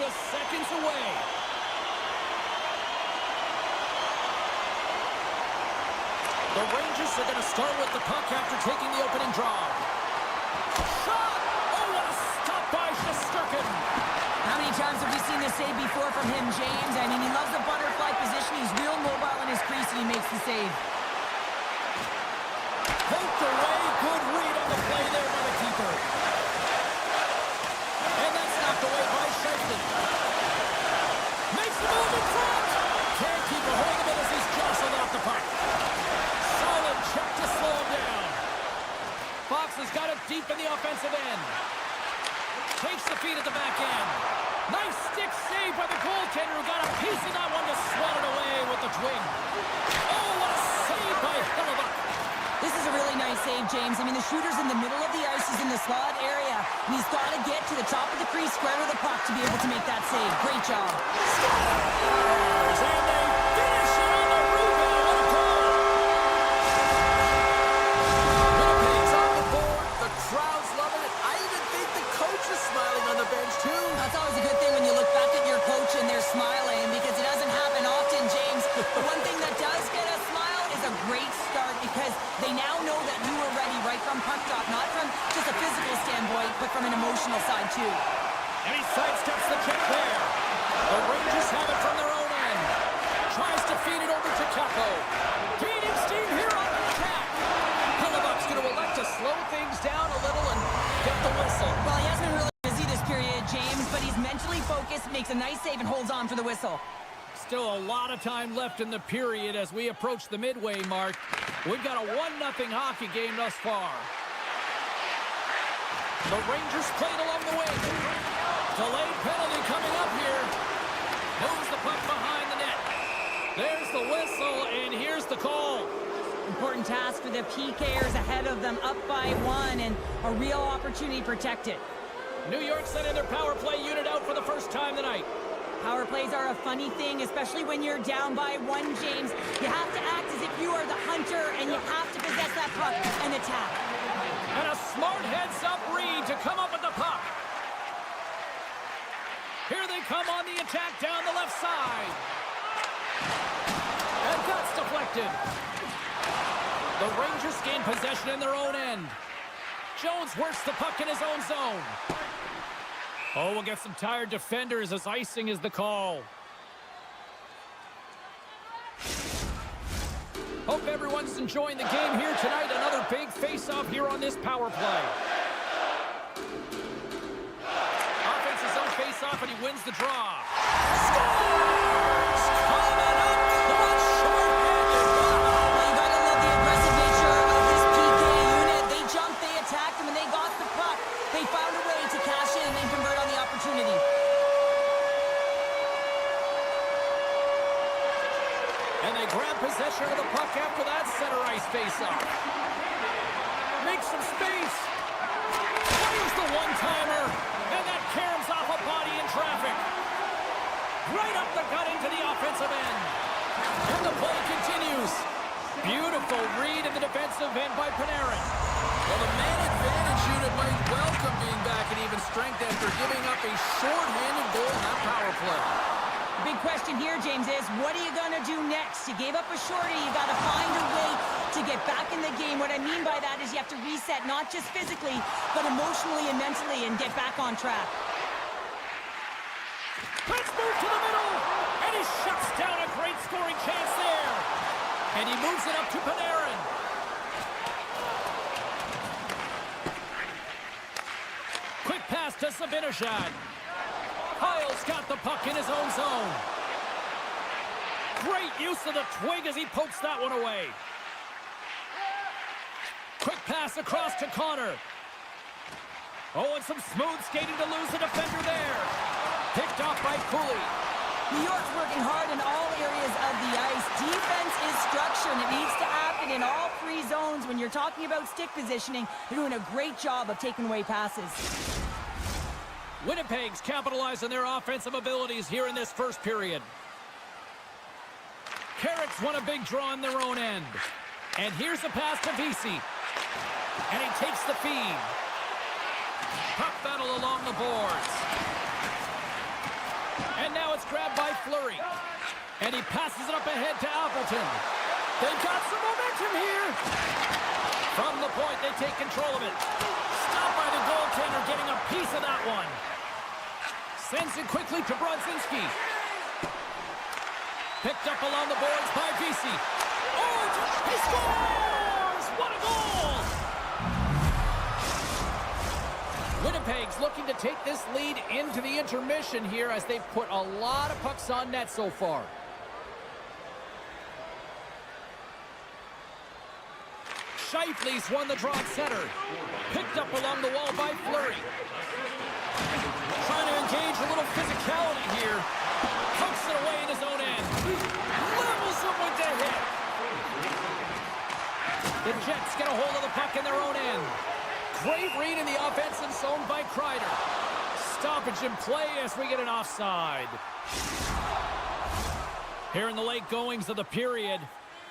just seconds away. The Rangers are going to start with the puck after taking the opening draw. Shot! Oh, what a stop by Shesterkin! How many times have we seen this save before from him, James? I mean, he loves the butterfly position. He's real mobile in his crease, and he makes the save. Poked away. Good read on the play there by the keeper. And that's knocked away by Scheifele. Makes the move in front. Can't keep a hold of it as he's jostled off the puck. Solid check to slow him down. Fox has got it deep in the offensive end. Takes the feed at the back end. Nice stick save by the goaltender who got a piece of that one to swat it away with the twing. Oh, what a save by Hellebuyck. This is a really nice save, James. I mean, the shooter's in the middle of the ice. He's in the slot area. And he's got to get to the top of the crease, square to the puck to be able to make that save. Great job. Scores! And they finish it on the rebound. What a goal! Winnipeg's on the board. The crowd's loving it. I even think the coach is smiling on the bench, too. That's always a good thing when you look back at your coach and they're smiling, because it doesn't happen often, James. The one thing that does get a smile is a great start, because they now know that you were ready right from puck drop, not from just a physical standpoint, but from an emotional side, too. And he sidesteps the check there. The Rangers have it from their own end. Tries to feed it over to Capo. Gaining steam here on the attack. Hellebuyck's going to elect to slow things down a little and get the whistle. Well, he hasn't been really busy this period, James, but he's mentally focused, makes a nice save, and holds on for the whistle. Still a lot of time left in the period as we approach the midway mark. We've got a 1-0 hockey game thus far. The Rangers played along the wing. Delayed penalty coming up here. Moves the puck behind the net. There's the whistle, and here's the call. Important task for the PKers ahead of them, up by 1, and a real opportunity protected. New York sending their power play unit out for the first time tonight. Power plays are a funny thing, especially when you're down by 1, James. You have to act as if you are the hunter, and you have to possess that puck and attack. And a smart heads-up read to come up with the puck. Here they come on the attack down the left side. And that's deflected. The Rangers gain possession in their own end. Jones works the puck in his own zone. Oh, we'll get some tired defenders as icing is the call. Hope everyone's enjoying the game here tonight. Another big face-off here on this power play. Offense's own face-off, and he wins the draw. Scores! Coming up, clutch, short-handed. Well, you gotta love the aggressive nature of this PK unit. They jumped, they attacked him, and they got the puck. They found a way to cash in and convert on the opportunity. And they grab possession of the puck after that center ice face-off. Make some space. Plays the one-timer. And that caroms off a body in traffic. Right up the gut into the offensive end. And the play continues. Beautiful read in the defensive end by Panarin. Well, the man advantage unit might welcome being back at even strength after giving up a short-handed goal in that power play. The big question here, James, is what are you going to do next? You gave up a shorty. You got to find a way to get back in the game. What I mean by that is you have to reset, not just physically, but emotionally and mentally, and get back on track. Let's move to the middle. And he shuts down a great scoring chance there. And he moves it up to Panarin. Quick pass to Zibanejad. Kyle's got the puck in his own zone. Great use of the twig as he pokes that one away. Quick pass across to Connor. Oh, and some smooth skating to lose the defender there. Picked off by Cooley. New York's working hard in all areas of the ice. Defense is structure, and it needs to happen in all 3 zones. When you're talking about stick positioning, they're doing a great job of taking away passes. Winnipeg's capitalized on their offensive abilities here in this first period. Carrick's won a big draw on their own end. And here's a pass to Vesey. And he takes the feed. Puck battle along the boards. And now it's grabbed by Fleury. And he passes it up ahead to Appleton. They've got some momentum here. From the point, they take control of it. Stopped by the goaltender, getting a piece of that one. Sends it quickly to Brodzinski. Picked up along the boards by Vesey. Oh, he scores! What a goal! Winnipeg's looking to take this lead into the intermission here as they've put a lot of pucks on net so far. Scheifele's won the draw at center. Picked up along the wall by Fleury. Trying to engage a little physicality here. Pokes it away in his own end. Levels him with the hit. The Jets get a hold of the puck in their own end. Great read in the offensive zone by Kreider. Stoppage in play as we get an offside. Here in the late goings of the period,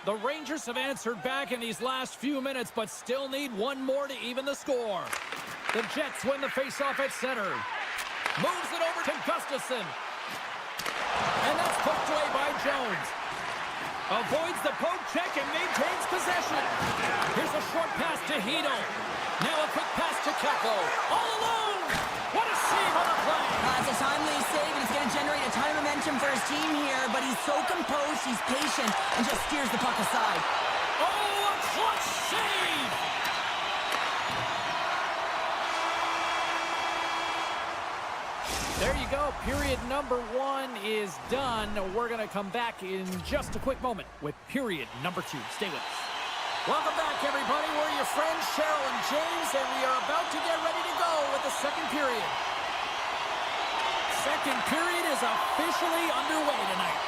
the Rangers have answered back in these last few minutes, but still need one more to even the score. The Jets win the faceoff at center. Moves it over to Gustafsson. And that's poked away by Jones. Avoids the poke check and maintains possession. Here's a short pass to Hito. Now a quick pass to Kakko. All alone! What a save on the play! It's a timely save, and it's going to generate a ton of momentum for his team here, but he's so composed, he's patient, and just steers the puck aside. Oh, a clutch save! There you go. Period number 1 is done. We're going to come back in just a quick moment with period number 2. Stay with us. Welcome back, everybody. We're your friends, Cheryl and James, and we are about to get ready to go with the second period. Second period is officially underway tonight.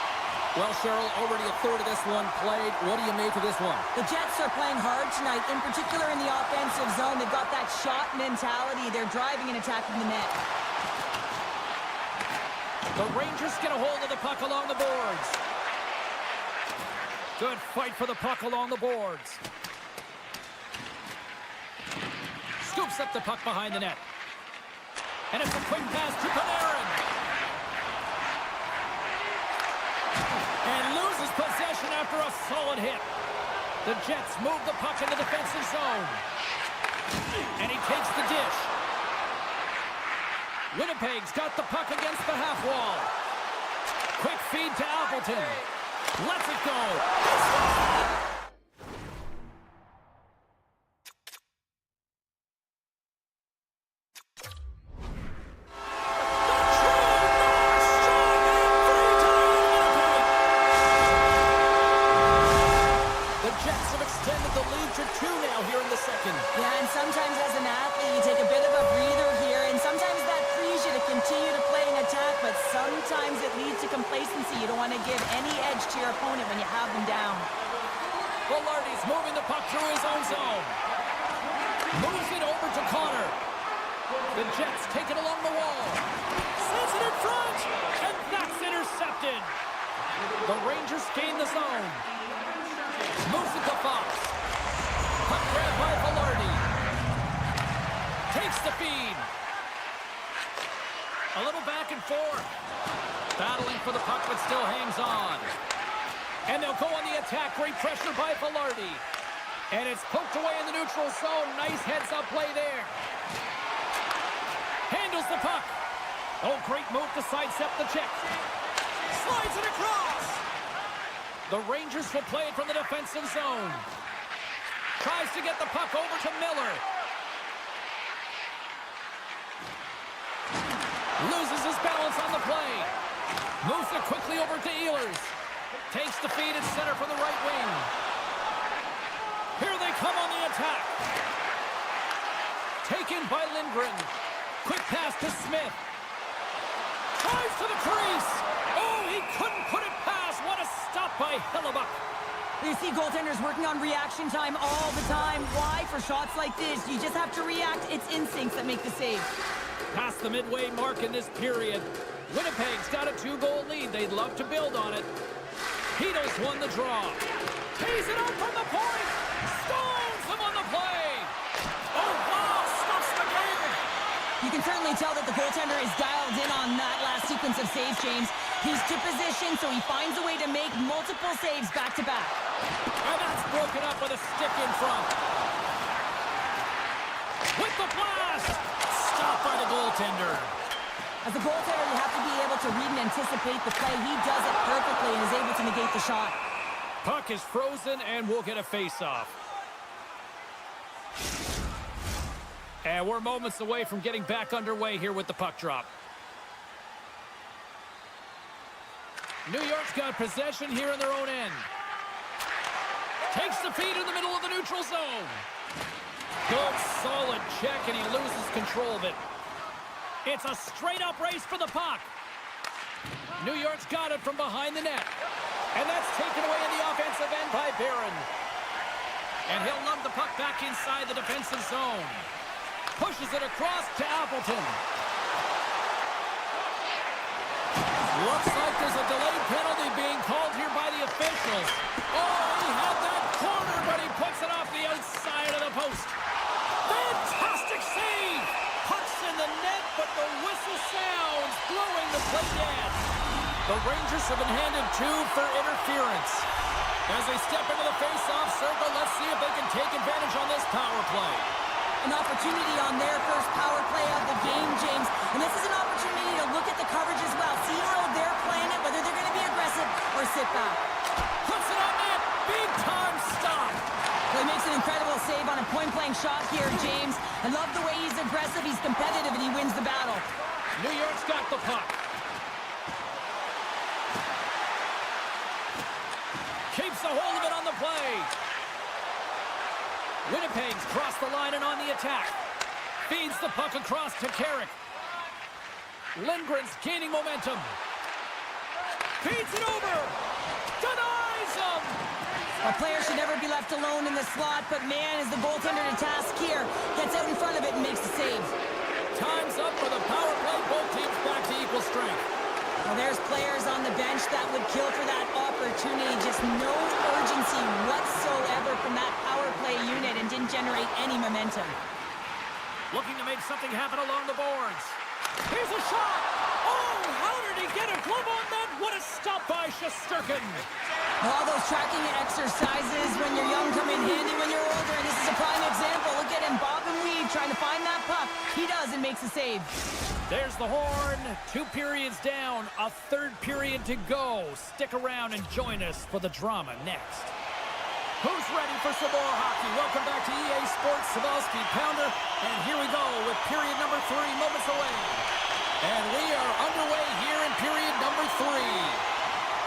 Well, Cheryl, already a third of this one played. What do you make of this one? The Jets are playing hard tonight, in particular in the offensive zone. They've got that shot mentality. They're driving and attacking the net. The Rangers get a hold of the puck along the boards. Good fight for the puck along the boards. Scoops up the puck behind the net. And it's a quick pass to Panarin. And loses possession after a solid hit. The Jets move the puck in the defensive zone. And he takes the dish. Winnipeg's got the puck against the half wall. Quick feed to Appleton. Lets it go. The Jets have extended the lead to 2 now here in the second. Yeah, and sometimes as an athlete, you take a bit of a breather here, and sometimes that frees you to continue to play an attack, but sometimes it leads to complacency. You don't want to give any edge to your opponent when you have them down. Velarde's moving the puck through his own zone. Moves it over to Connor. The Jets take it along the wall. Sends it in front, and that's intercepted. The Rangers gain the zone. Moves it to Fox. Puck grab by Velarde. Takes the feed. A little back and forth. Battling for the puck, but still hangs on. And they'll go on the attack. Great pressure by Velarde. And it's poked away in the neutral zone. Nice heads-up play there. Handles the puck. Oh, great move to sidestep the check. Slides it across. The Rangers will play it from the defensive zone. Tries to get the puck over to Miller. Loses his balance on the play. Moves it quickly over to Ehlers. Takes the feed at center from the right wing. Here they come on the attack. Taken by Lindgren. Quick pass to Smith. Tries to the crease. Oh, he couldn't put it past. What a stop by Hellebuck. You see goaltenders working on reaction time all the time. Why? For shots like this, you just have to react. It's instincts that make the save. Past the midway mark in this period. Winnipeg's got a 2-goal lead. They'd love to build on it. Hito's won the draw. Tees it up from the point. Stones him on the play. Oh, wow, stops the game. You can can certainly tell that the goaltender is dialed in on that last sequence of saves, James. He's to position, so he finds a way to make multiple saves back-to-back. And that's broken up with a stick in front. With the blast! Stopped by the goaltender. As a goaltender, you have to be able to read and anticipate the play. He does it perfectly and is able to negate the shot. Puck is frozen, and we'll get a face-off. And we're moments away from getting back underway here with the puck drop. New York's got possession here in their own end. Takes the feed in the middle of the neutral zone. Good, solid check, and he loses control of it. It's a straight-up race for the puck. New York's got it from behind the net. And that's taken away in the offensive end by Barron. And he'll lug the puck back inside the defensive zone. Pushes it across to Appleton. Looks like there's a delayed penalty being called here by the officials. Oh, he had that corner, but he puts it off the outside of the post. Fantastic save! Puck's in the net, but the whistle sounds, blowing the play dead. The Rangers have been handed 2 for interference. As they step into the face-off circle, let's see if they can take advantage on this power play. An opportunity on their first power play of the game, James. And this is an opportunity to look at the coverage as well. See how they're playing it, whether they're going to be aggressive or sit back. Puts it on net. Big time stop. Well, he makes an incredible save on a point-blank shot here, James. I love the way he's aggressive, he's competitive, and he wins the battle. New York's got the puck. Keeps a hold of it on the play. Winnipeg's crossed the line and on the attack. Feeds the puck across to Carrick. Lindgren's gaining momentum. Feeds it over. Denies him. A player should never be left alone in the slot, but man, is the goaltender to task here. Gets out in front of it and makes the save. Time's up for the power play. Both teams back to equal strength. Well, there's players on the bench that would kill for that opportunity. Just no urgency whatsoever from that power play unit and didn't generate any momentum. Looking to make something happen along the boards. Here's a shot. Oh, how did he get a glove on that? What a stop by Shesterkin. All those tracking exercises when you're young come in handy when you're older, and this is a prime example. Look at him bob and weave trying to find that puck. He does and makes a save. There's the horn. 2 periods down. A 3rd period to go. Stick around and join us for the drama next. Who's ready for some more hockey? Welcome back to EA Sports Savalsky Pounder. And here we go with period number 3, moments away. And we are underway here in period number 3.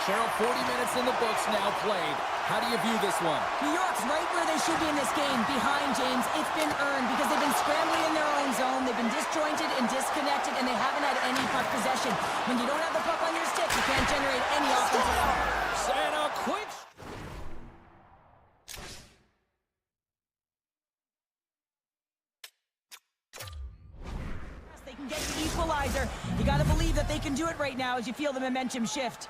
Cheryl, 40 minutes in the books now played. How do you view this one? New York's right where they should be in this game, behind James. It's been earned because they've been scrambling in their own zone. They've been disjointed and disconnected, and they haven't had any puck possession. When you don't have the puck on your stick, you can't generate any offensive power. And a quick... They can get the equalizer. You got to believe that they can do it right now as you feel the momentum shift.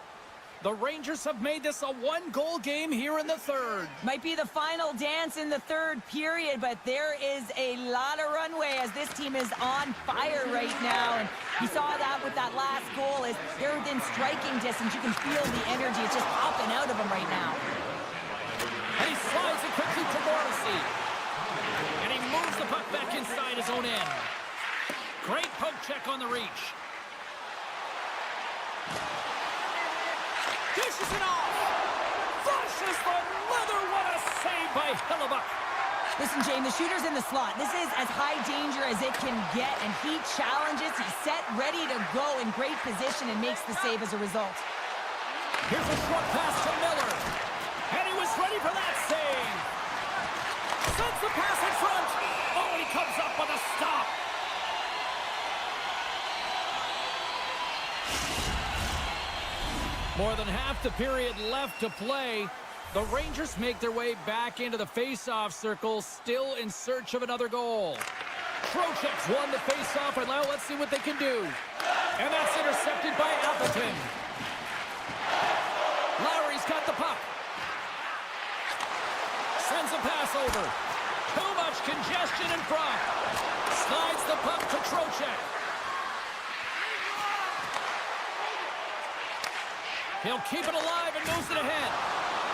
The Rangers have made this a 1-goal game here in the 3rd. Might be the final dance in the 3rd period, but there is a lot of runway as this team is on fire right now. And you saw that with that last goal as they're within striking distance. You can feel the energy. It's just popping out of them right now. And he slides it quickly to Morrissey. And he moves the puck back inside his own end. Great poke check on the reach. Dishes it off! Flushes the leather! What a save by Hellebuck! Listen, Jane, the shooter's in the slot. This is as high danger as it can get, and he challenges. He's set, ready to go, in great position, and makes the save as a result. Here's a short pass to Miller. And he was ready for that save. Sends the pass in front. Oh, he comes up with a stop. More than half the period left to play. The Rangers make their way back into the face-off circle, still in search of another goal. Trocheck's won the face-off, and now let's see what they can do. And that's intercepted by Appleton. Lowry's got the puck. Sends a pass over. Too much congestion in front. Slides the puck to Trocheck. He'll keep it alive and moves it ahead.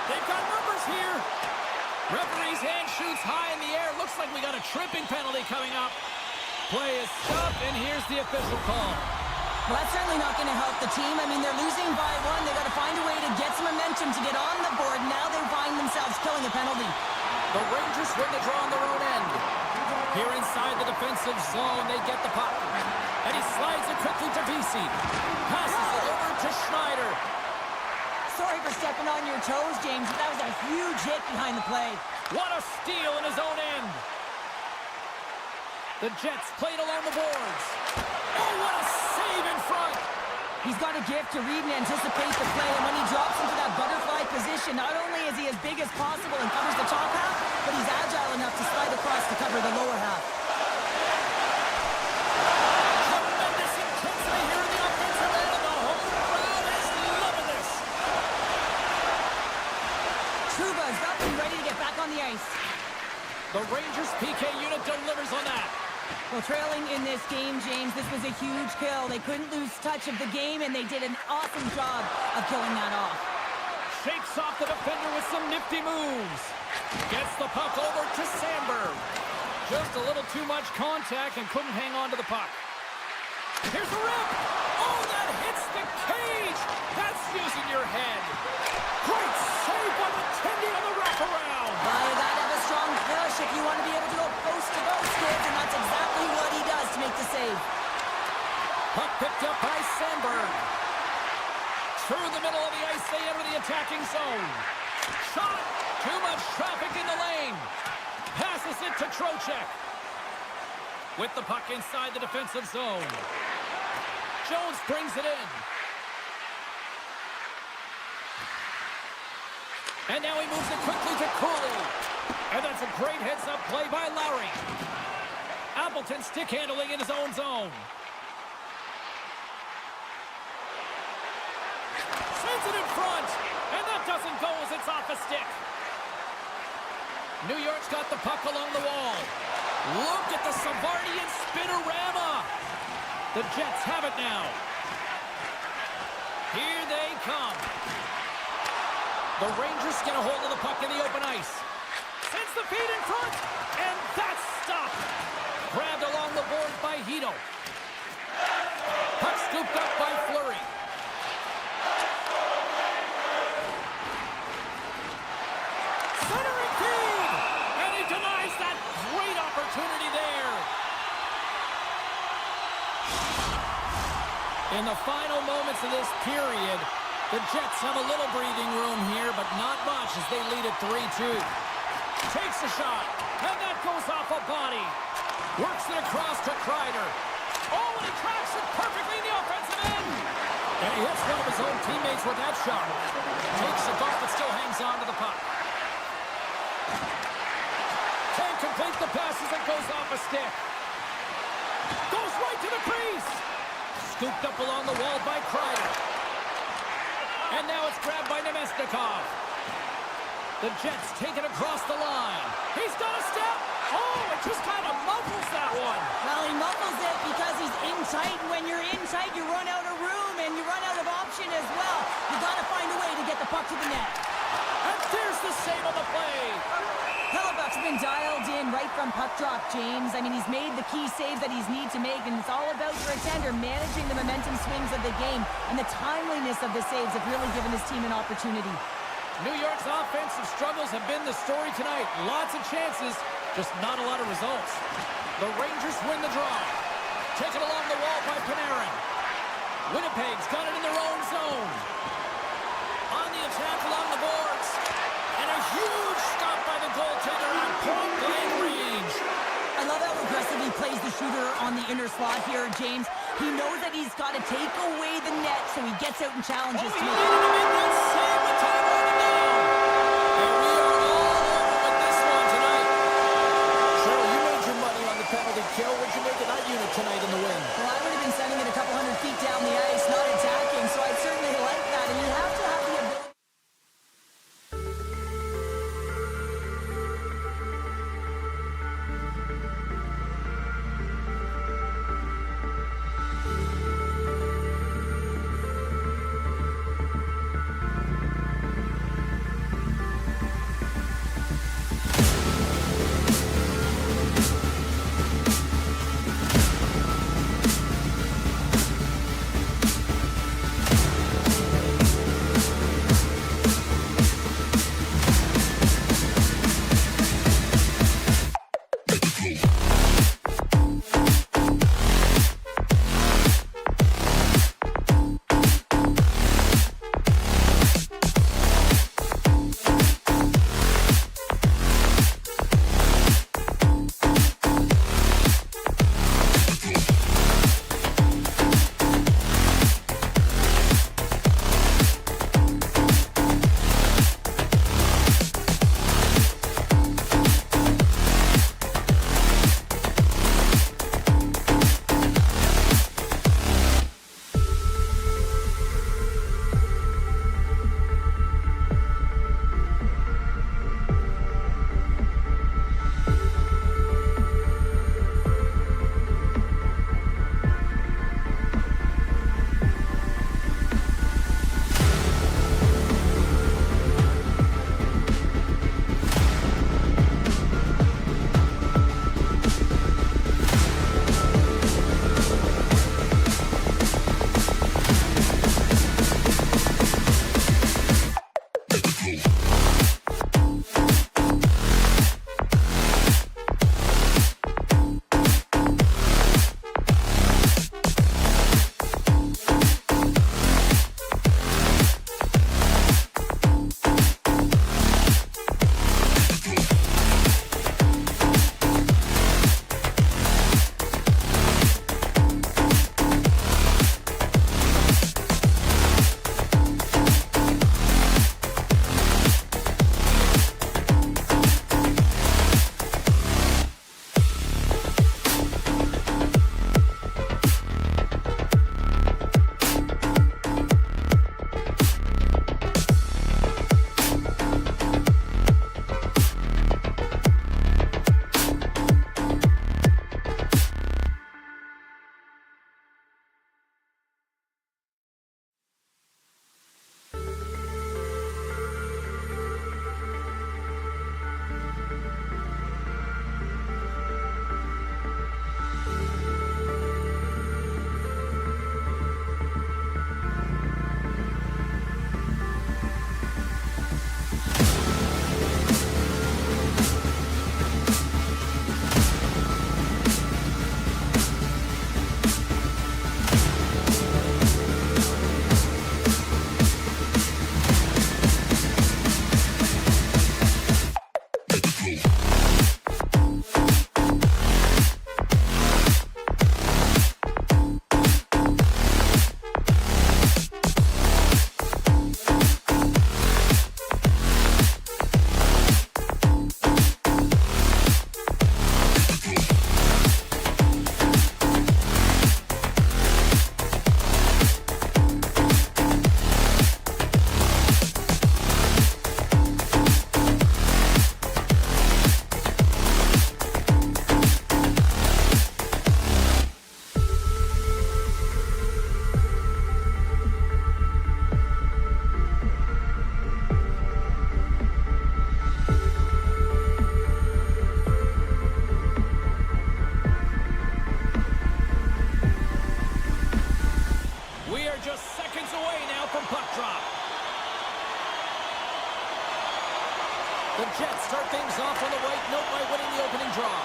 They've got numbers here. Referee's hand shoots high in the air. Looks like we got a tripping penalty coming up. Play is stopped, and here's the official call. Well, that's certainly not going to help the team. I mean, they're losing by one. They've got to find a way to get some momentum to get on the board. Now they find themselves killing a penalty. The Rangers win the draw on their own end. Here inside the defensive zone, they get the puck. And he slides it quickly to Vesey. Passes it over to Schneider. Sorry for stepping on your toes, James, but that was a huge hit behind the play. What a steal in his own end. The Jets played along the boards. Oh, what a save in front. He's got a gift to read and anticipate the play, and when he drops into that butterfly position, not only is he as big as possible and covers the top half, but he's agile enough to slide across to cover the lower half. Tremendous intensity here in the offensive end, and the home crowd is loving this. Trouba's got to be ready to get back on the ice. The Rangers PK unit delivers on that. Well, trailing in this game, James, this was a huge kill. They couldn't lose touch of the game, and they did an awesome job of killing that off. Shakes off the defender with some nifty moves. Gets the puck over to Sandberg. Just a little too much contact and couldn't hang on to the puck. Here's a rip. Oh, that hits the cage. That's using your head. Great save by the Tendy on the wraparound. Well, you gotta have a strong push if you want to be able to go post to post, kids, and that's exactly what he does to make the save. Puck picked up by Sandberg. Through the middle of the ice, they enter the attacking zone. Shot. Too much traffic in the lane. Passes it to Trocheck. With the puck inside the defensive zone. Jones brings it in. And now he moves it quickly to Cooley. And that's a great heads-up play by Lowry. Appleton stick handling in his own zone. Sends it in front. And that doesn't go as it's off a stick. New York's got the puck along the wall. Look at the Savardian spinorama. The Jets have it now. Here they come. The Rangers get a hold of the puck in the open ice. Sends the feed in front. And that's stopped. Grabbed along the board by Hito. Puck scooped up by Fleury. Centering feed. And he denies that great opportunity there. In the final moments of this period, the Jets have a little breathing room here, but not much as they lead it 3-2. Takes a shot, and that goes off a body. Works it across to Kreider. Oh, and he tracks it perfectly in the offensive end. And he hits one of his own teammates with that shot. Takes a bump, but still hangs on to the puck. Can't complete the pass as it goes off a stick. Goes right to the crease. Scooped up along the wall by Kreider. And now it's grabbed by Nemestikov. The Jets take it across the line. He's got a step. Oh, it just kind of muffles that one. Well, he muffles it because he's in tight. And when you're in tight, you run out of room and you run out of option as well. You got to find a way to get the puck to the net. And there's the save on the play. Hellebuck's been dialed in right from puck drop, James. I mean, he's made the key saves that he's need to make, and it's all about for a tender managing the momentum swings of the game, and the timeliness of the saves have really given his team an opportunity. New York's offensive struggles have been the story tonight. Lots of chances, just not a lot of results. The Rangers win the draw. Taken along the wall by Panarin. Winnipeg's got it in their own zone. On the attack along the boards. And a huge stop by the goaltender on point-blank range. I love how aggressive he plays the shooter on the inner slot here, James. He knows that he's got to take away the net, so he gets out and challenges to He needed to make that save with time running down. And we are all over with this one tonight. Cheryl, you made your money on the penalty kill. What'd you make of that unit tonight in the win? Well, I would have been sending it a couple hundred feet down the ice, not attacking, so I'd certainly like that. And you have to have the ability. puck drop. The Jets start things off on the right note by winning the opening draw.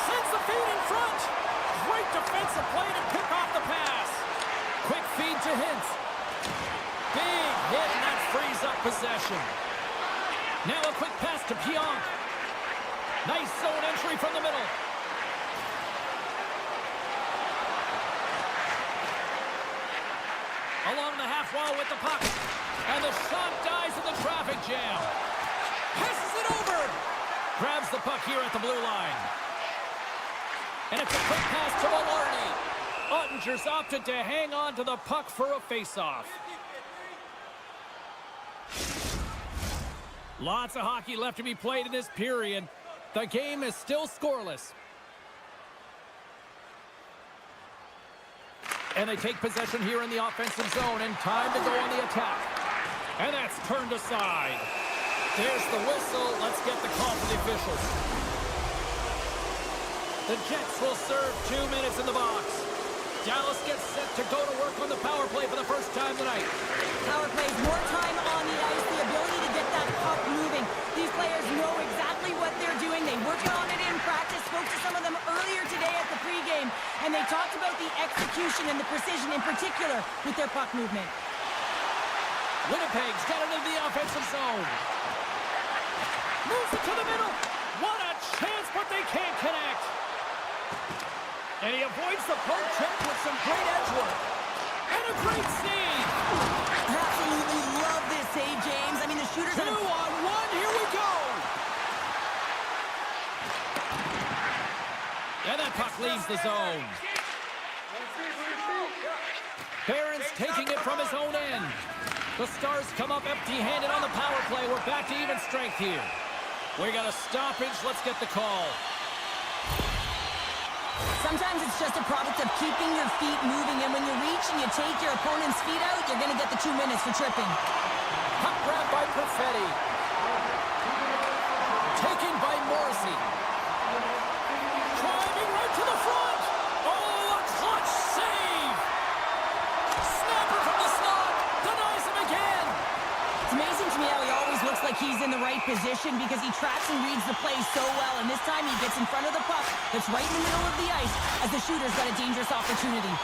Sends the feed in front. Great defensive play to pick off the pass. Quick feed to Hintz. Big hit, and that frees up possession. Now a quick pass to Pionk. Nice zone entry from the middle. Along the half wall with the puck. And the shot dies in the traffic jam. Passes it over. Grabs the puck here at the blue line. And it's a quick pass to Maloney. Ottinger's opted to hang on to the puck for a face-off. Lots of hockey left to be played in this period. The game is still scoreless. And they take possession here in the offensive zone, and time to go on the attack. And that's turned aside. There's the whistle. Let's get the call from the officials. The Jets will serve 2 minutes in the box. Dallas gets set to go to work on the power play for the first time tonight. Power plays, more time on the ice, the ability to get that puck moving. These players know exactly what they're doing. They worked on it in practice, spoke to some of them earlier today at the pregame, and they talked about the execution and the precision in particular with their puck movement. Winnipeg's got it into the offensive zone. Moves it to the middle. What a chance, but they can't connect. And he avoids the poke check with some great edge work. And a great save. Absolutely love this save, James. I mean, the shooter's 2 on 1. Here we go. And that puck leaves the zone. Barron's taking it from his own end. The Stars come up empty-handed on the power play. We're back to even strength here. We got a stoppage. Let's get the call. Sometimes it's just a product of keeping your feet moving, and when you reach and you take your opponent's feet out, you're going to get the 2 minutes for tripping. Puck grab by Perfetti. Taken by Morrissey. Driving right to the front. Oh, a clutch save. Snapper from the slot. Denies him again. It's amazing to me how he always looks like he's in the right position because he tracks and reads the play so well, and this time he gets in front of the puck that's right in the middle of the ice as the shooter's got a dangerous opportunity.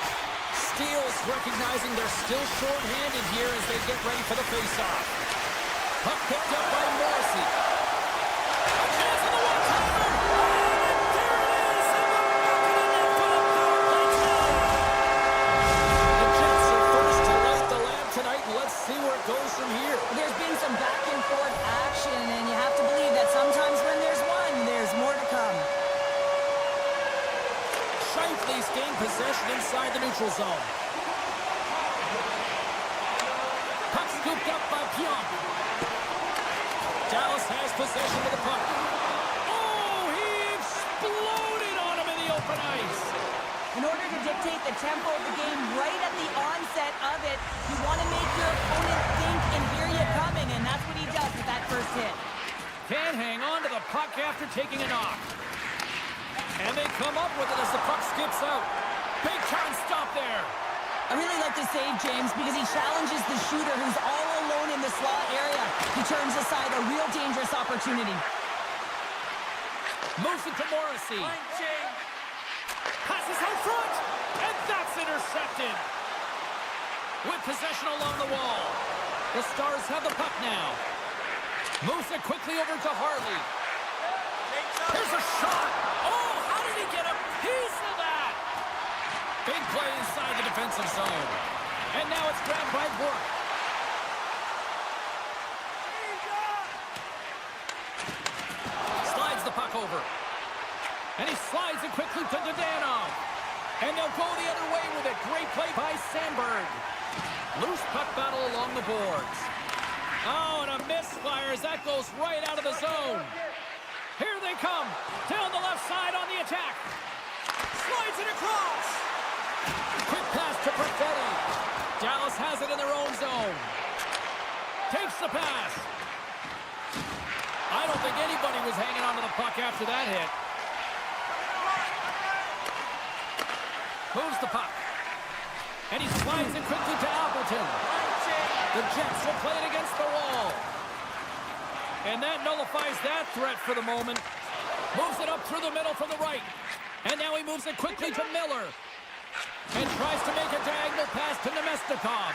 Steals recognizing they're still short-handed here as they get ready for the face-off. Puck picked up by Morrissey. A chance on the one-timer! And there it is! And the bucket in there for the power play tonight! The Jets are first to light the lamp tonight, and let's see where it goes from here. There's been some back-and-forth action, and you have to believe that sometimes when there's one, there's more to come. Shifley's gained possession inside the neutral zone. Puck scooped up by Pionk. Dallas has possession of the puck. Oh, he exploded on him in the open ice. In order to dictate the tempo of the game right at the onset of it, you want to make your opponent think and hear you coming, and that's what he does with that first hit. Can't hang on to the puck after taking a knock. And they come up with it as the puck skips out. Big time stop there. I really like the save, James, because he challenges the shooter who's all alone in the slot area. He turns aside a real dangerous opportunity. Moves it to Morrissey. Passes out front, and that's intercepted. With possession along the wall. The Stars have the puck now. Moves it quickly over to Harley. Here's a shot. Oh, how did he get a piece of that? Big play inside the defensive zone. And now it's grabbed by Burke. Slides the puck over. And he slides it quickly to Dadonov. And they'll go the other way with it. Great play by Sandberg. Loose puck battle along the boards. Oh, and a misfire as that goes right out of the zone. Here they come. Down the left side on the attack. Slides it across. Quick pass to Perfetti. Dallas has it in their own zone. Takes the pass. I don't think anybody was hanging onto the puck after that hit. Moves the puck. And he slides it quickly to Appleton. The Jets will play it against the wall. And that nullifies that threat for the moment. Moves it up through the middle from the right. And now he moves it quickly to Miller. And tries to make a diagonal pass to Nemestikov.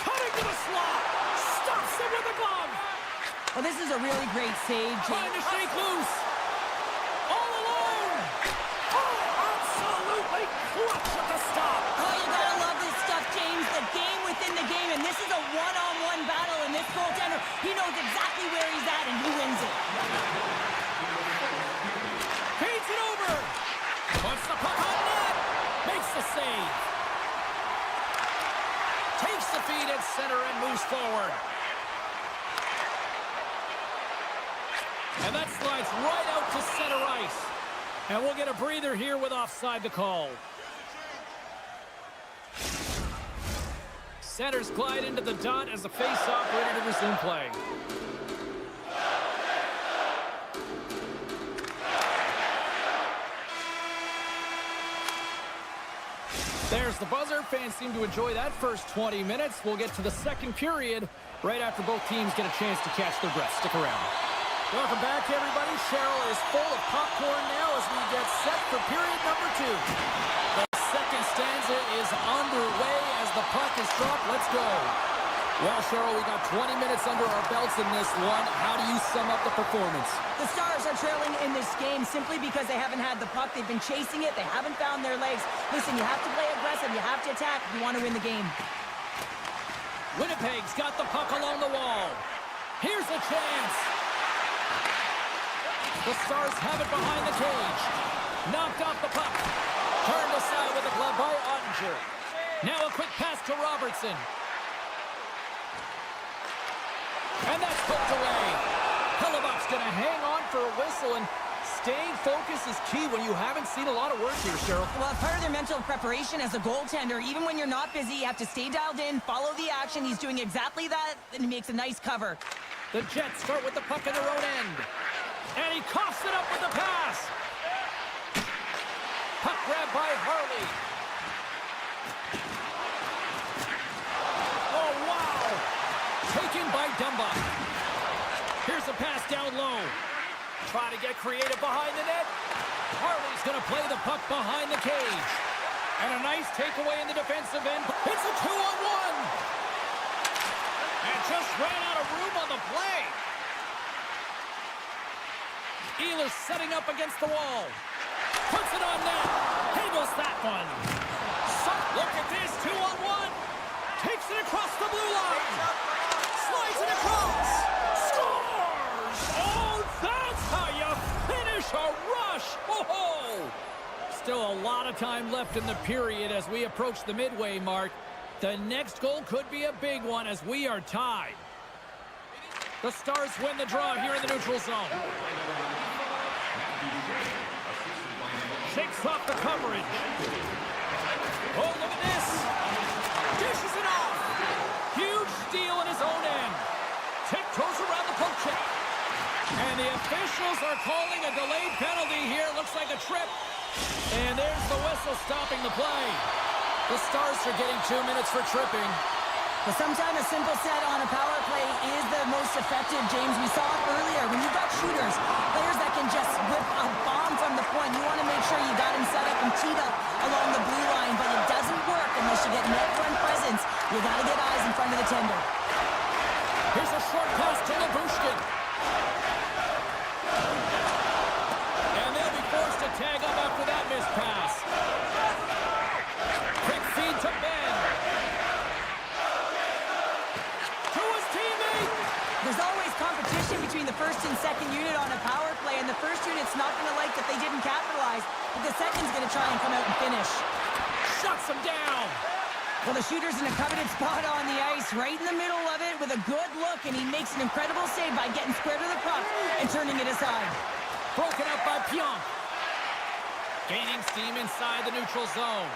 Cutting to the slot. Stops it with a glove. Well, this is a really great save. Trying to shake loose. All alone. Oh, absolutely clutch at the stop. Oh, you gotta love this stuff, James. The game within the game, and this is a one-on-one battle, and this goaltender, he knows exactly where he's at, and he wins it. Feeds it over. Puts the puck on net. Makes the save. Takes the feed at center and moves forward. And that slides right out to center ice. And we'll get a breather here with offside the call. Centers glide into the dot as the face-off ready to resume play. There's the buzzer. Fans seem to enjoy that first 20 minutes. We'll get to the second period right after both teams get a chance to catch their breath. Stick around. Welcome back, everybody. Cheryl is full of popcorn now as we get set for period number 2. The second stanza is underway as the puck is dropped. Let's go. Well, Cheryl, we got 20 minutes under our belts in this one. How do you sum up the performance? The Stars are trailing in this game simply because they haven't had the puck. They've been chasing it. They haven't found their legs. Listen, you have to play aggressive. You have to attack if you want to win the game. Winnipeg's got the puck along the wall. Here's a chance. The Stars have it behind the cage. Knocked off the puck. Turned aside with a glove by Ottinger. Now a quick pass to Robertson. And that's poked away. Hellebuck's going to hang on for a whistle, and staying focused is key when you haven't seen a lot of work here, Cheryl. Well, part of their mental preparation as a goaltender, even when you're not busy, you have to stay dialed in, follow the action. He's doing exactly that, and he makes a nice cover. The Jets start with the puck in their own end. And he coughs it up with the pass. Puck grab by Harley. Oh, wow. Taken by Dumba. Here's a pass down low. Try to get creative behind the net. Harley's going to play the puck behind the cage. And a nice takeaway in the defensive end. It's a 2-on-1. And just ran out of room on the play. Ehlers setting up against the wall. Puts it on net. Handles that one. Look at this. 2-on-1. Takes it across the blue line. Slides it across. Scores! Oh, that's how you finish a rush. Oh! Still a lot of time left in the period as we approach the midway mark. The next goal could be a big one as we are tied. The Stars win the draw here in the neutral zone. Shakes off the coverage. Oh, look at this. Dishes it off. Huge steal in his own end. Tiptoes around the poke check. And the officials are calling a delayed penalty here. Looks like a trip. And there's the whistle stopping the play. The Stars are getting 2 minutes for tripping. But sometimes a simple set on a power play is the most effective, James. We saw it earlier. When you've got shooters, players that can just whip a bomb from the point, you want to make sure you got him set up and teed up along the blue line, but it doesn't work unless you get net front presence. You got to get eyes in front of the tender. Here's a short pass to Labushkin. And they'll be forced to tag up after that missed pass. Quick feed to Ben. To his teammate. There's always competition between the first and second unit on a power play, and the first unit's not going to like that they didn't capitalize, but the second's going to try and come out and finish. Shuts him down. Well, the shooter's in a coveted spot on the ice, right in the middle of it with a good look, and he makes an incredible save by getting square to the puck and turning it aside. Broken up by Pionk. Gaining steam inside the neutral zone.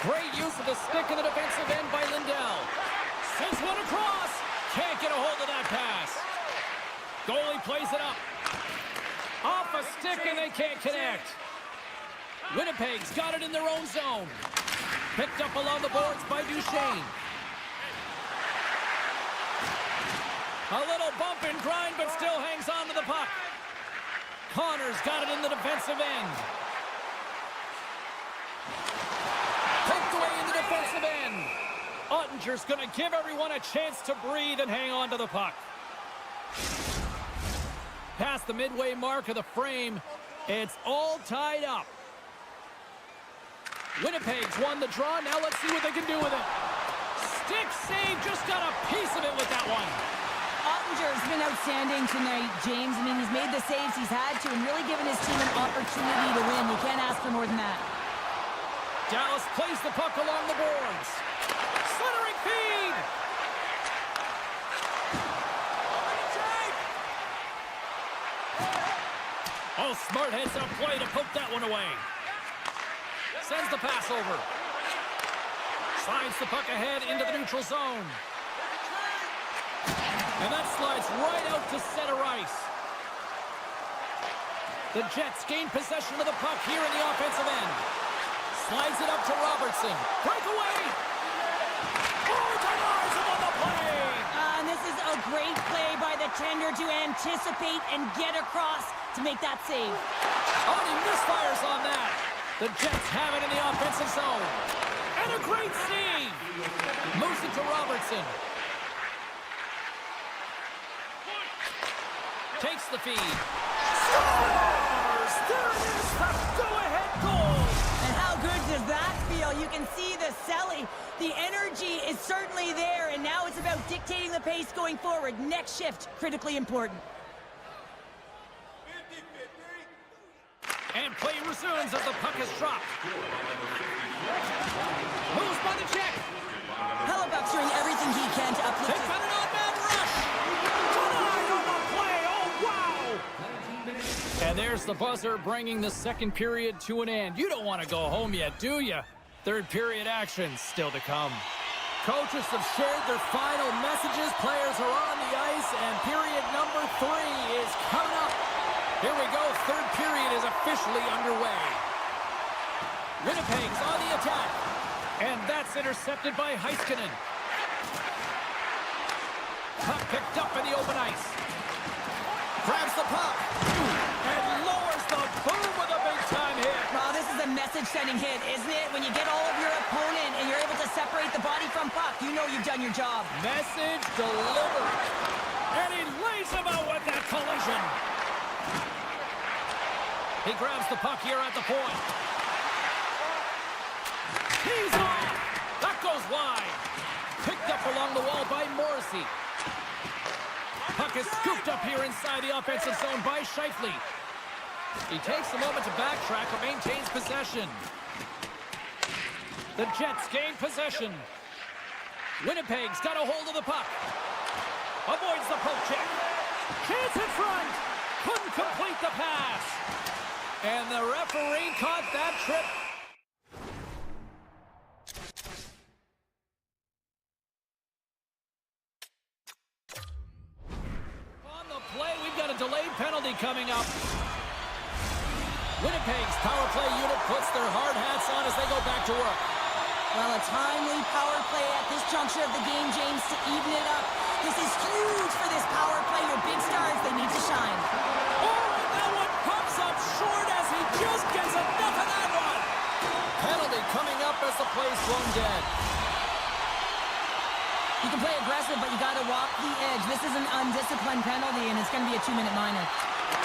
Great use of the stick in the defensive end by Lindell. Sends one across. Can't get a hold of that pass. Goalie plays it up. Off a stick and they can't connect. Winnipeg's got it in their own zone. Picked up along the boards by Duchesne. A little bump and grind, but still hangs on to the puck. Connor's got it in the defensive end. Poked away in the defensive end. Ottinger's going to give everyone a chance to breathe and hang on to the puck. Past the midway mark of the frame, it's all tied up. Winnipeg's won the draw. Now let's see what they can do with it. Stick save, just got a piece of it with that one. Ottinger's been outstanding tonight, James. I mean, he's made the saves he's had to and really given his team an opportunity to win. You can't ask for more than that. Dallas plays the puck along the boards. Slithering feed. Oh, smart heads up play to poke that one away. Sends the pass over. Slides the puck ahead into the neutral zone. And that slides right out to center ice. The Jets gain possession of the puck here in the offensive end. Slides it up to Robertson. Breakaway! Oh, denies him on the play! And this is a great play by the tender to anticipate and get across to make that save. Oh, he misfires on that. The Jets have it in the offensive zone. And a great save! Moves it to Robertson. Takes the feed. Scores! There it is, the go-ahead goal! And how good does that feel? You can see the selling. The energy is certainly there, and now it's about dictating the pace going forward. Next shift, critically important. And play resumes as the puck is dropped. Moves by the check. Hellebuck's doing everything he can to uplift They've got an on-man rush. Denied on the play. Oh, wow. And there's the buzzer bringing the second period to an end. You don't want to go home yet, do you? Third period action still to come. Coaches have shared their final messages. Players are on the ice, and period number 3 is coming up. Here we go. Third period is officially underway. Winnipeg's on the attack. And that's intercepted by Heiskanen. Puck picked up in the open ice. Grabs the puck. And lowers the boom with a big-time hit. Well, this is a message-sending hit, isn't it? When you get all of your opponent and you're able to separate the body from puck, you know you've done your job. Message delivered. And he lays him out with that collision. He grabs the puck here at the point. He's on. That goes wide. Picked up along the wall by Morrissey. Puck is scooped up here inside the offensive zone by Scheifele. He takes a moment to backtrack but maintains possession. The Jets gain possession. Winnipeg's got a hold of the puck. Avoids the poke check. Chance in front. Couldn't complete the pass. And the referee caught that trip. On the play, we've got a delayed penalty coming up. Winnipeg's power play unit puts their hard hats on as they go back to work. Well, a timely power play at this juncture of the game, James, to even it up. This is huge for this power play. Your big stars, they need to shine. Oh, and that one pops up short as he just gets enough of that one. Penalty coming up as the play's thrown dead. You can play aggressive, but you got to walk the edge. This is an undisciplined penalty, and it's going to be a 2-minute minor.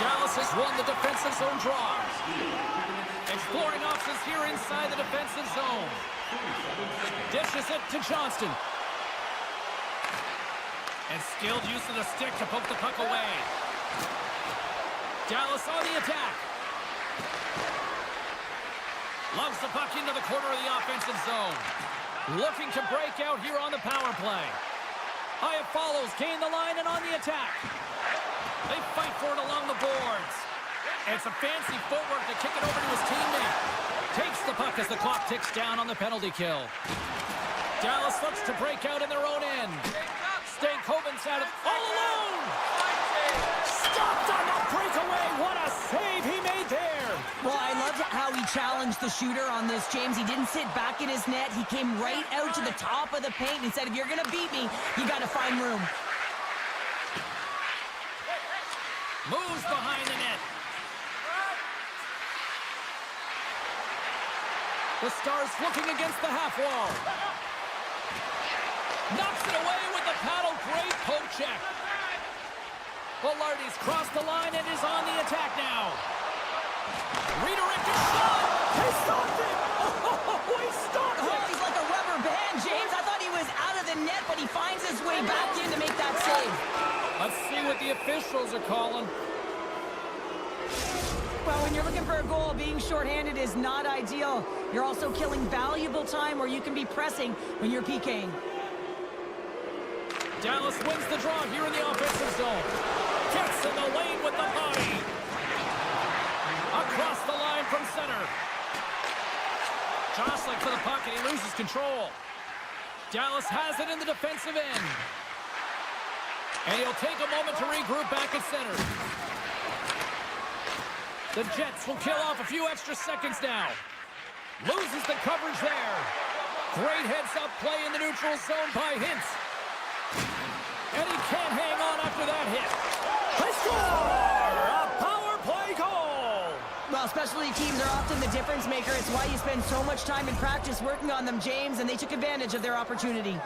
Dallas has won the defensive zone draw. Exploring options here inside the defensive zone. Dishes it to Johnston. And skilled use of the stick to poke the puck away. Dallas on the attack. Loves the puck into the corner of the offensive zone. Looking to break out here on the power play. Hyatt follows, gain the line, and on the attack. They fight for it along the boards. And some fancy footwork to kick it over to his teammate. Takes the puck as the clock ticks down on the penalty kill. Dallas looks to break out in their own end. Stankoven's at it all alone. Stopped on the breakaway. What a save he made there. Well, I loved how he challenged the shooter on this, James. He didn't sit back in his net. He came right out to the top of the paint and said, if you're going to beat me, you got to find room. Moves behind the net. The Stars looking against the half wall. Knocks it away with the paddle. Great poke check. Velarde's crossed the line and is on the attack now. Redirected shot. He stopped it. Oh, he stopped it. Oh, he's like a rubber band, James. I thought he was out of the net, but he finds his way back in to make that save. Let's see what the officials are calling. Well, when you're looking for a goal, being shorthanded is not ideal. You're also killing valuable time where you can be pressing when you're PKing. Dallas wins the draw here in the offensive zone. Gets in the lane with the body. Across the line from center. Jostling for the puck, and he loses control. Dallas has it in the defensive end. And he'll take a moment to regroup back at center. The Jets will kill off a few extra seconds now. Loses the coverage there. Great heads-up play in the neutral zone by Hintz. And he can't hang on after that hit. They score! A power play goal! Well, specialty teams are often the difference maker. It's why you spend so much time in practice working on them, James, and they took advantage of their opportunity.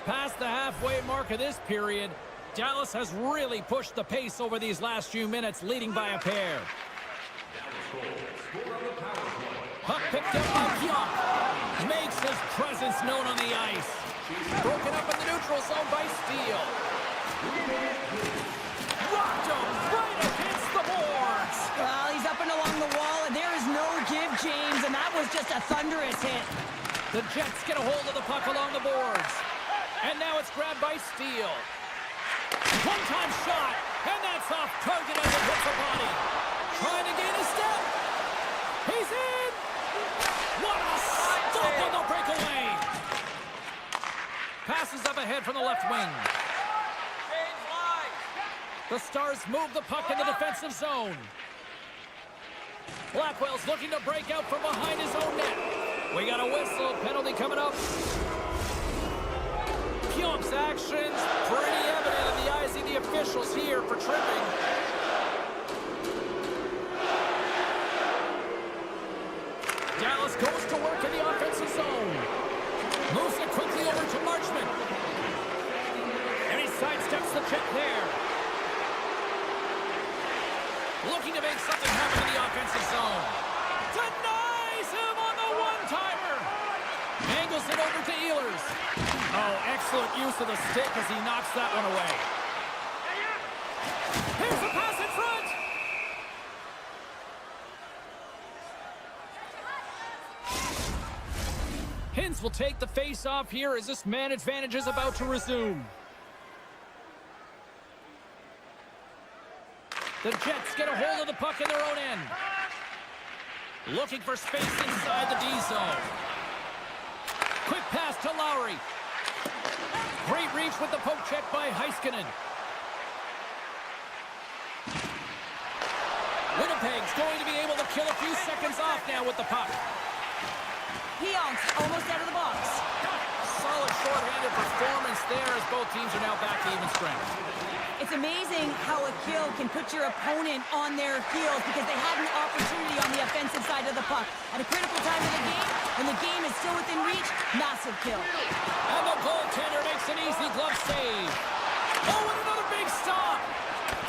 Past the halfway mark of this period, Dallas has really pushed the pace over these last few minutes, leading by a pair. Puck picked up by Pionk. Makes his presence known on the ice. Broken up in the neutral zone by Steele. Rocked him right against the boards. Well, he's up and along the wall, and there is no give, James, and that was just a thunderous hit. The Jets get a hold of the puck along the boards. And now it's grabbed by Steele. One-time shot, and that's off target as it hits the body. Trying to gain a step. He's in! What a stop on the breakaway! Passes up ahead from the left wing. The Stars move the puck in the defensive zone. Blackwell's looking to break out from behind his own net. We got a whistle, penalty coming up. Pionk's actions pretty evident in the eyes of the officials here for tripping. Dallas goes to work in the offensive zone. Moves it quickly over to Marchment. And he sidesteps the check there. Looking to make something happen in the offensive zone. Denies him on the one-timer. Angles it over to Ehlers. Oh, excellent use of the stick as he knocks that one away. Here's the pass in front. Hintz will take the face-off here as this man advantage is about to resume. The Jets get a hold of the puck in their own end. Looking for space inside the D-zone. Quick pass to Lowry. Great reach with the poke check by Heiskanen. Winnipeg's going to be able to kill a few seconds off now with the puck. Pionk's almost out of the box. Solid short-handed performance there as both teams are now back to even strength. It's amazing how a kill can put your opponent on their heels because they had an opportunity on the offensive side of the puck. At a critical time of the game, when the game is still within reach, massive kill. And the goaltender makes an easy glove save. Oh, and another big stop.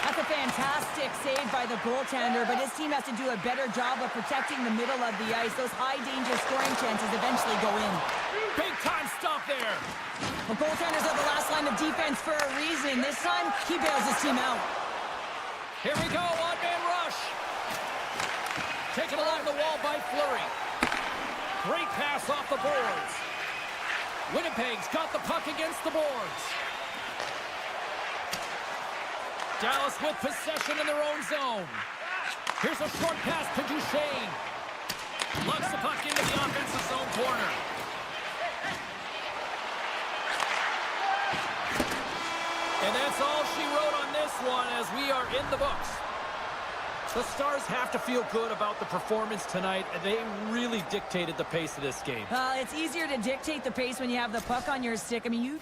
That's a fantastic save by the goaltender, but his team has to do a better job of protecting the middle of the ice. Those high-danger scoring chances eventually go in. Big-time stop there. Well, goaltenders are the last line of defense for a reason. This time, he bails his team out. Here we go, one-man rush. Taken along the wall by Fleury. Great pass off the boards. Winnipeg's got the puck against the boards. Dallas with possession in their own zone. Here's a short pass to Duchesne. Lugs the puck into the offensive zone corner. And that's all she wrote on this one as we are in the books. The Stars have to feel good about the performance tonight, and they really dictated the pace of this game. It's easier to dictate the pace when you have the puck on your stick. I mean, you...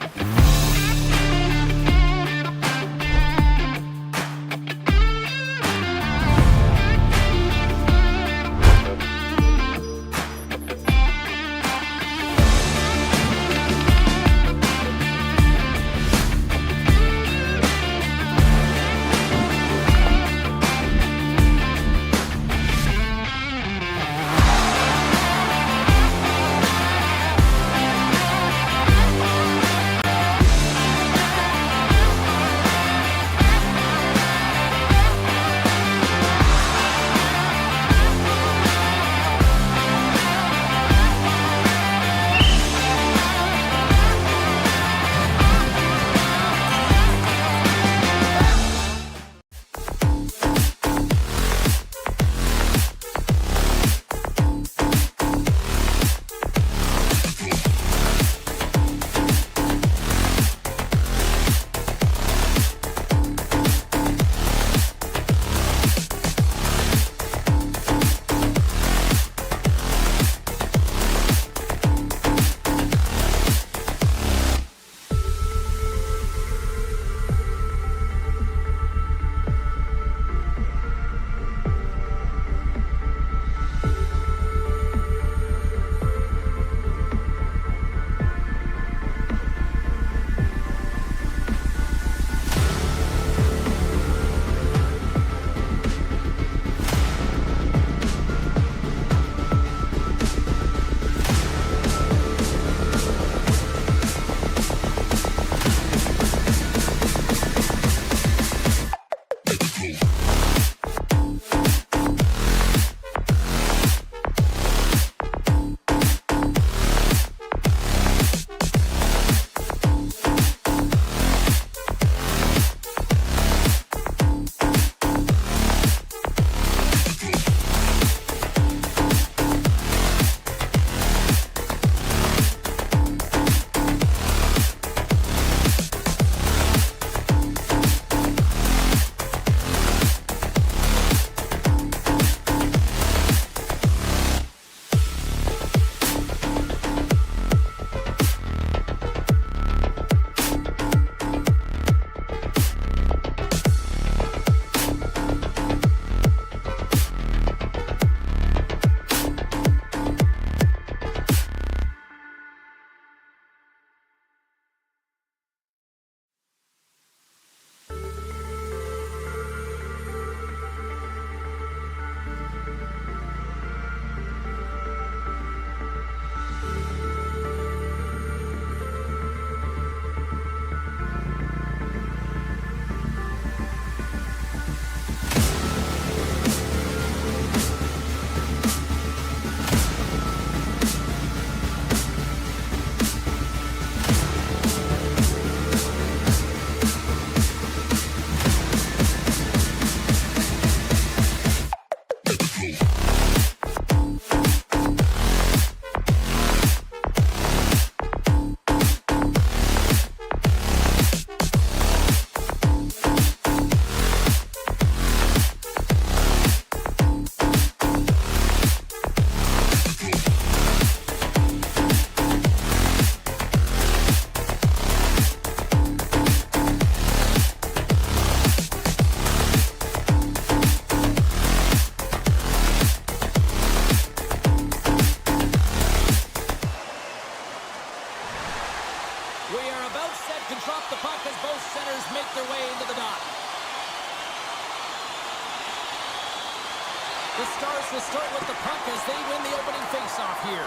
The Stars will start with the puck as they win the opening faceoff here.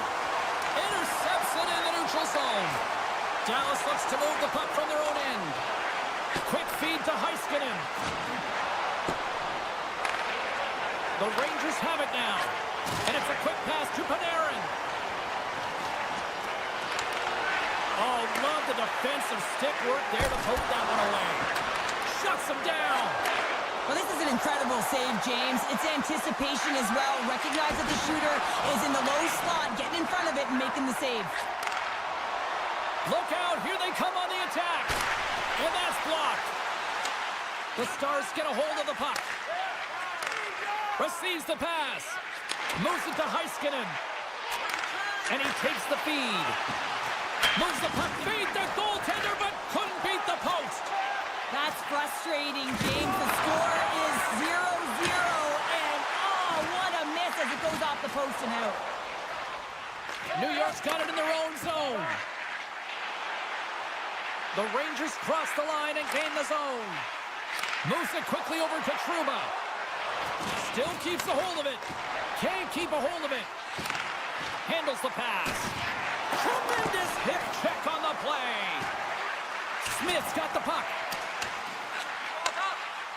Intercepts it in the neutral zone. Dallas looks to move the puck from their own end. Quick feed to Heiskanen. The Rangers have it now. And it's a quick pass to Panarin. Oh, love the defensive stick work there to poke that one away. Shuts him down. Well, this is an incredible save, James. It's anticipation as well. Recognize that the shooter is in the low slot, getting in front of it and making the save. Look out, here they come on the attack. And that's blocked. The Stars get a hold of the puck. Receives the pass. Moves it to Heiskanen. And he takes the feed. Moves the puck. Feed the goaltender, but couldn't beat the post. That's frustrating, James. The score is 0-0. And, oh, what a miss as it goes off the post and out. New York's got it in their own zone. The Rangers cross the line and gain the zone. Moves it quickly over to Trouba. Still keeps a hold of it. Can't keep a hold of it. Handles the pass. Tremendous hip check on the play. Smith's got the puck.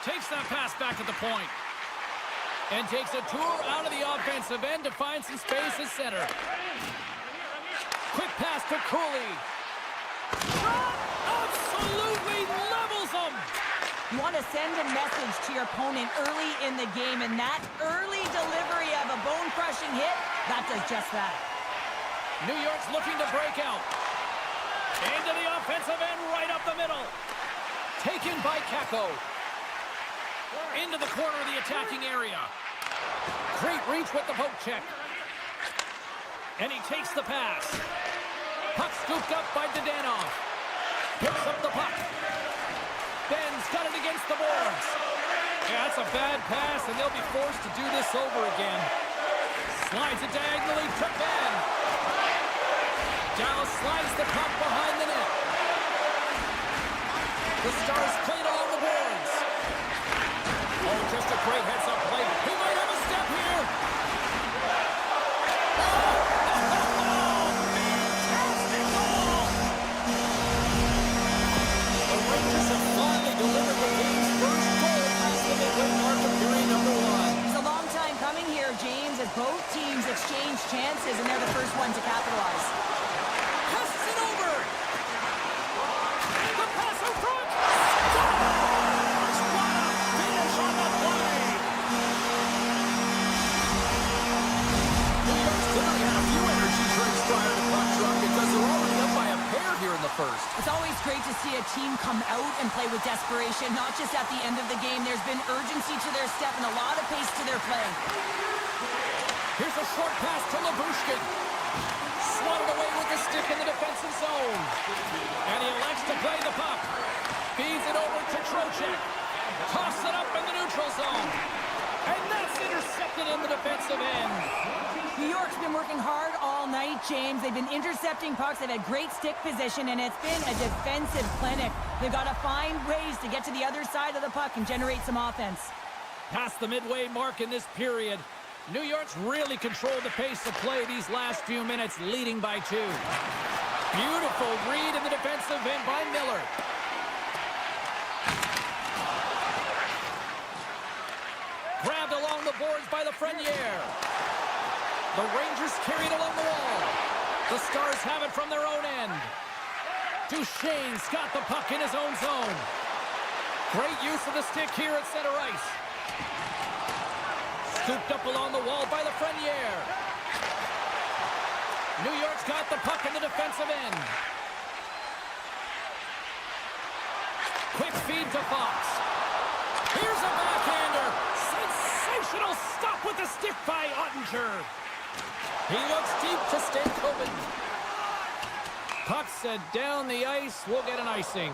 Takes that pass back at the point. And takes a tour out of the offensive end to find some space at center. Quick pass to Cooley. Absolutely levels him. You want to send a message to your opponent early in the game, and that early delivery of a bone-crushing hit, that does just that. New York's looking to break out. Into the offensive end, right up the middle. Taken by Kakko. Into the corner of the attacking area. Great reach with the poke check. And he takes the pass. Puck scooped up by Dadonov. Picks up the puck. Ben's got it against the boards. Yeah, that's a bad pass, and they'll be forced to do this over again. Slides it diagonally to Ben. Dallas slides the puck behind the net. The Stars played along the boards. Oh, just a great heads-up play. He might have a step here. Fantastic goal! The Rangers have finally delivered the game's first goal past the midway mark of period number 1. It's a long time coming here, James, as both teams exchange chances, and they're the first one to capitalize. Passes it over. The pass in front. First. It's always great to see a team come out and play with desperation, not just at the end of the game. There's been urgency to their step and a lot of pace to their play. Here's a short pass to Labushkin. Swatted away with the stick in the defensive zone. And he elects to play the puck. Feeds it over to Trocheck. Toss it up in the neutral zone. And that's intercepted in the defensive end. New York's been working hard all night, James. They've been intercepting pucks. They've had great stick position, and it's been a defensive clinic. They've got to find ways to get to the other side of the puck and generate some offense. Past the midway mark in this period, New York's really controlled the pace of play these last few minutes, leading by 2. Beautiful read in the defensive end by Miller. Grabbed along the boards by Lafreniere. The Rangers carried along the wall. The Stars have it from their own end. Duchesne's got the puck in his own zone. Great use of the stick here at center ice. Scooped up along the wall by Lafreniere. New York's got the puck in the defensive end. Quick feed to Fox. Here's a backhander. Sensational stop with the stick by Ottinger. He looks deep to Stankoven. Puck set down the ice. We'll get an icing.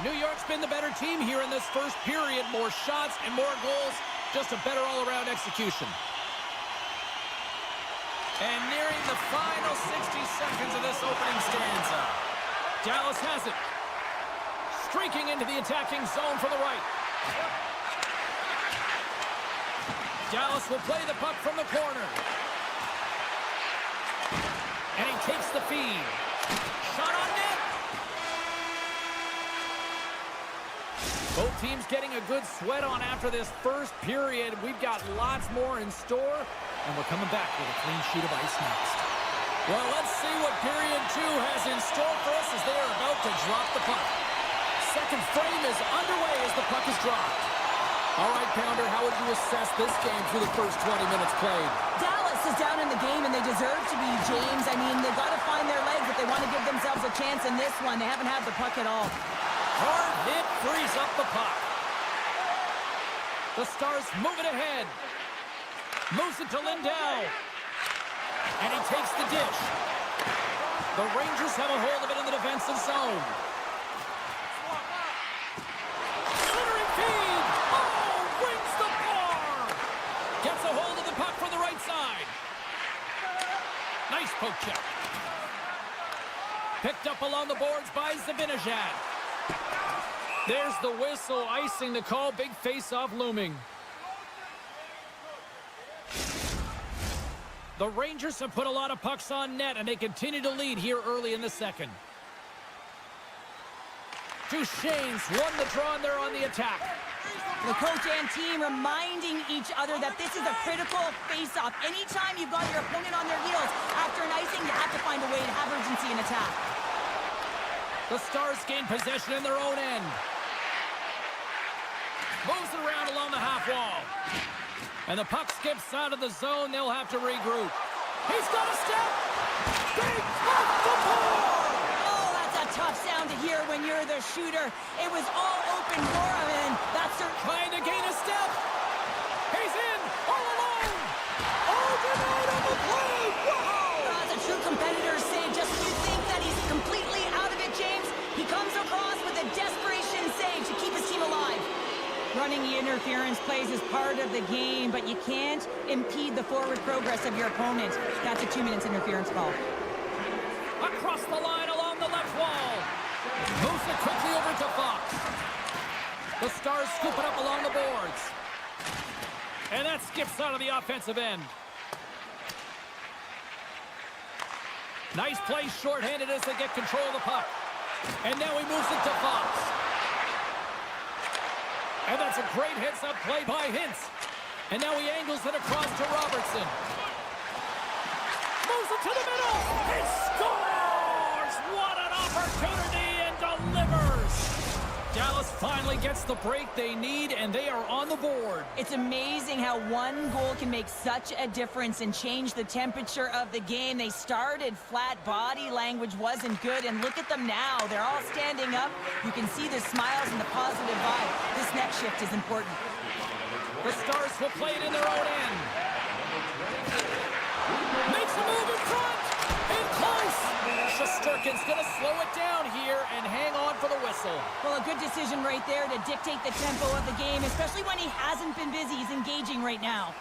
New York's been the better team here in this first period. More shots and more goals. Just a better all-around execution. And nearing the final 60 seconds of this opening stanza. Dallas has it. Streaking into the attacking zone from the right. Dallas will play the puck from the corner. And he takes the feed. Shot on net. Both teams getting a good sweat on after this first period. We've got lots more in store, and we're coming back with a clean sheet of ice next. Well, let's see what period 2 has in store for us as they are about to drop the puck. Second frame is underway as the puck is dropped. All right, Pounder, how would you assess this game through the first 20 minutes played? Dallas is down in the game, and they deserve to be, James. I mean, they've got to find their legs if they want to give themselves a chance in this one. They haven't had the puck at all. Hard hit frees up the puck. The Stars move it ahead. Moves it to Lindell. And he takes the dish. The Rangers have a hold of it in the defensive zone. Centering feed. Oh, wins the bar. Gets a hold of the puck from the right side. Nice poke check. Picked up along the boards by Zibanejad. There's the whistle, icing the call. Big face-off looming. The Rangers have put a lot of pucks on net, and they continue to lead here early in the second. Duchesne's won the draw, and they're on the attack. The coach and team reminding each other that this is a critical face-off. Anytime you've got your opponent on their heels after an icing, you have to find a way to have urgency in attack. The Stars gain possession in their own end. Moves it around along the half wall. And the puck skips out of the zone. They'll have to regroup. He's got a step. Big off the board. Oh, that's a tough sound to hear when you're the shooter. It was all open for him, and that's trying to gain a step. He's in all alone. Oh, denied on the play. Wow. That's a true competitor's save. Just when you think that he's completely out of it, James, he comes across with a desperation save to keep his team alive. Running the interference plays is part of the game, but you can't impede the forward progress of your opponent. That's a 2 minutes interference call. Across the line along the left wall. Moves it quickly over to Fox. The Stars scoop it up along the boards. And that skips out of the offensive end. Nice play shorthanded as they get control of the puck. And now he moves it to Fox. And that's a great heads-up play by Hintz. And now he angles it across to Robertson. Moves it to the middle. He scores! What an opportunity, and delivers! Dallas finally gets the break they need, and they are on the board. It's amazing how one goal can make such a difference and change the temperature of the game. They started flat, body language wasn't good, and look at them now. They're all standing up. You can see the smiles and the positive vibe. This next shift is important. The Stars will play it in their own end. Makes a move in front. In close. Shesterkin's going to slow it down here and hang on for the whistle. Well, a good decision right there to dictate the tempo of the game, especially when he hasn't been busy. He's engaging right now.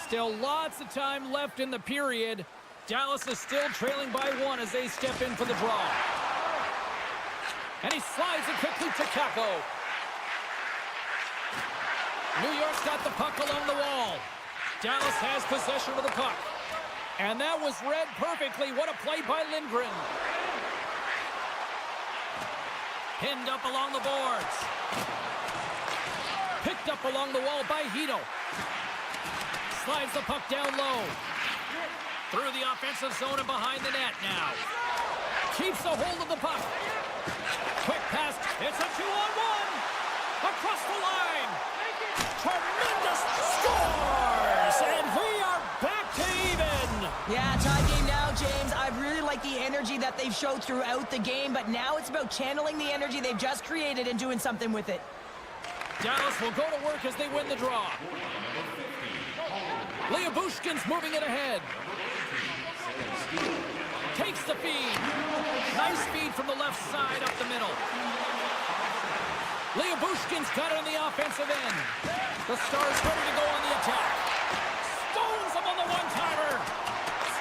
Still lots of time left in the period. Dallas is still trailing by 1 as they step in for the draw. And he slides it quickly to Kako. New York's got the puck along the wall. Dallas has possession of the puck. And that was read perfectly. What a play by Lindgren. Pinned up along the boards. Picked up along the wall by Hito. Slides the puck down low. Through the offensive zone and behind the net now. Keeps a hold of the puck. Quick pass. It's a 2-on-1. Across the line. Tremendous scores. And we are back to even. Yeah, tie game now, James. I really like the energy that they've showed throughout the game, but now it's about channeling the energy they've just created and doing something with it. Dallas will go to work as they win the draw. Lyubushkin's moving it ahead. Takes the feed. Nice feed from the left side up the middle. Lyubushkin's got it on the offensive end. The Stars ready to go on the attack. Stones him on the one-timer.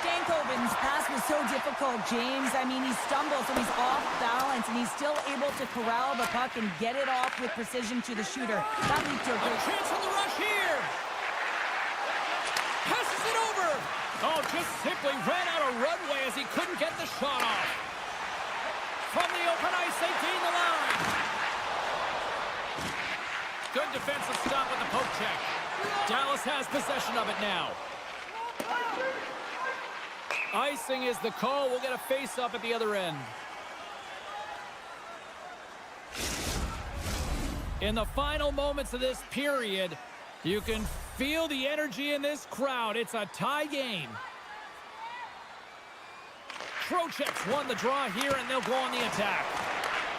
Stankoven's pass was so difficult, James. I mean, he stumbles, so he's off balance, and he's still able to corral the puck and get it off with precision to the shooter. That leads to a great chance for the rush here. Passes it over. Oh, just simply ran out of runway as he couldn't get the shot off. From the open ice, they gain the line. Good defensive stop with the poke check. Dallas has possession of it now. Icing is the call. We'll get a face-up at the other end. In the final moments of this period, you can feel the energy in this crowd. It's a tie game. Trocheck's won the draw here, and they'll go on the attack.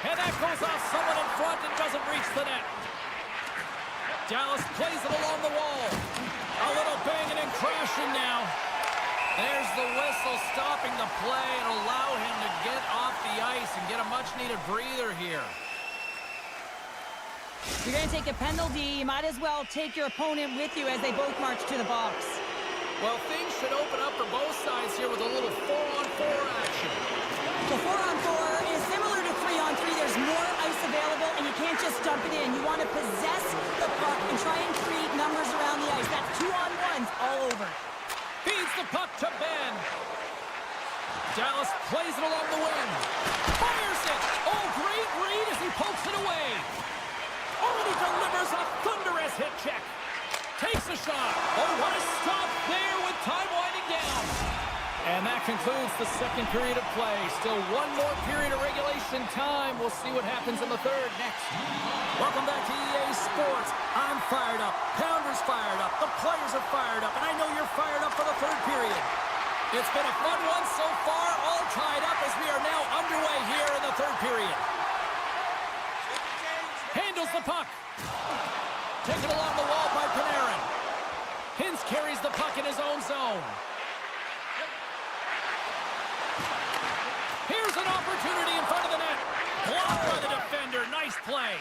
And that goes off someone in front and doesn't reach the net. Dallas plays it along the wall. A little banging and crashing now. There's the whistle stopping the play and allow him to get off the ice and get a much-needed breather here. If you're going to take a penalty, you might as well take your opponent with you as they both march to the box. Well, things should open up for both sides here with a little 4-on-4 action. So 4-on-4 is similar to 3-on-3. There's more ice available, and you can't just dump it in. You want to possess the puck and try and create numbers around the ice. That's 2-on-1s all over. Feeds the puck to Ben. Dallas plays it along the wing. Fires it. Oh, great read as he pokes it away. Oh, and he delivers a thunderous hit check. Takes a shot. Oh, what a stop there with time winding down. And that concludes the second period of play. Still one more period of regulation time. We'll see what happens in the third next. Welcome back to EA Sports. I'm fired up. Pounder's fired up. The players are fired up. And I know you're fired up for the third period. It's been a fun one so far, all tied up as we are now underway here in the third period. Handles the puck. Taken along the wall by Panarin. Hintz carries the puck in his own zone. Here's an opportunity in front of the net. Blocked by the defender. Nice play.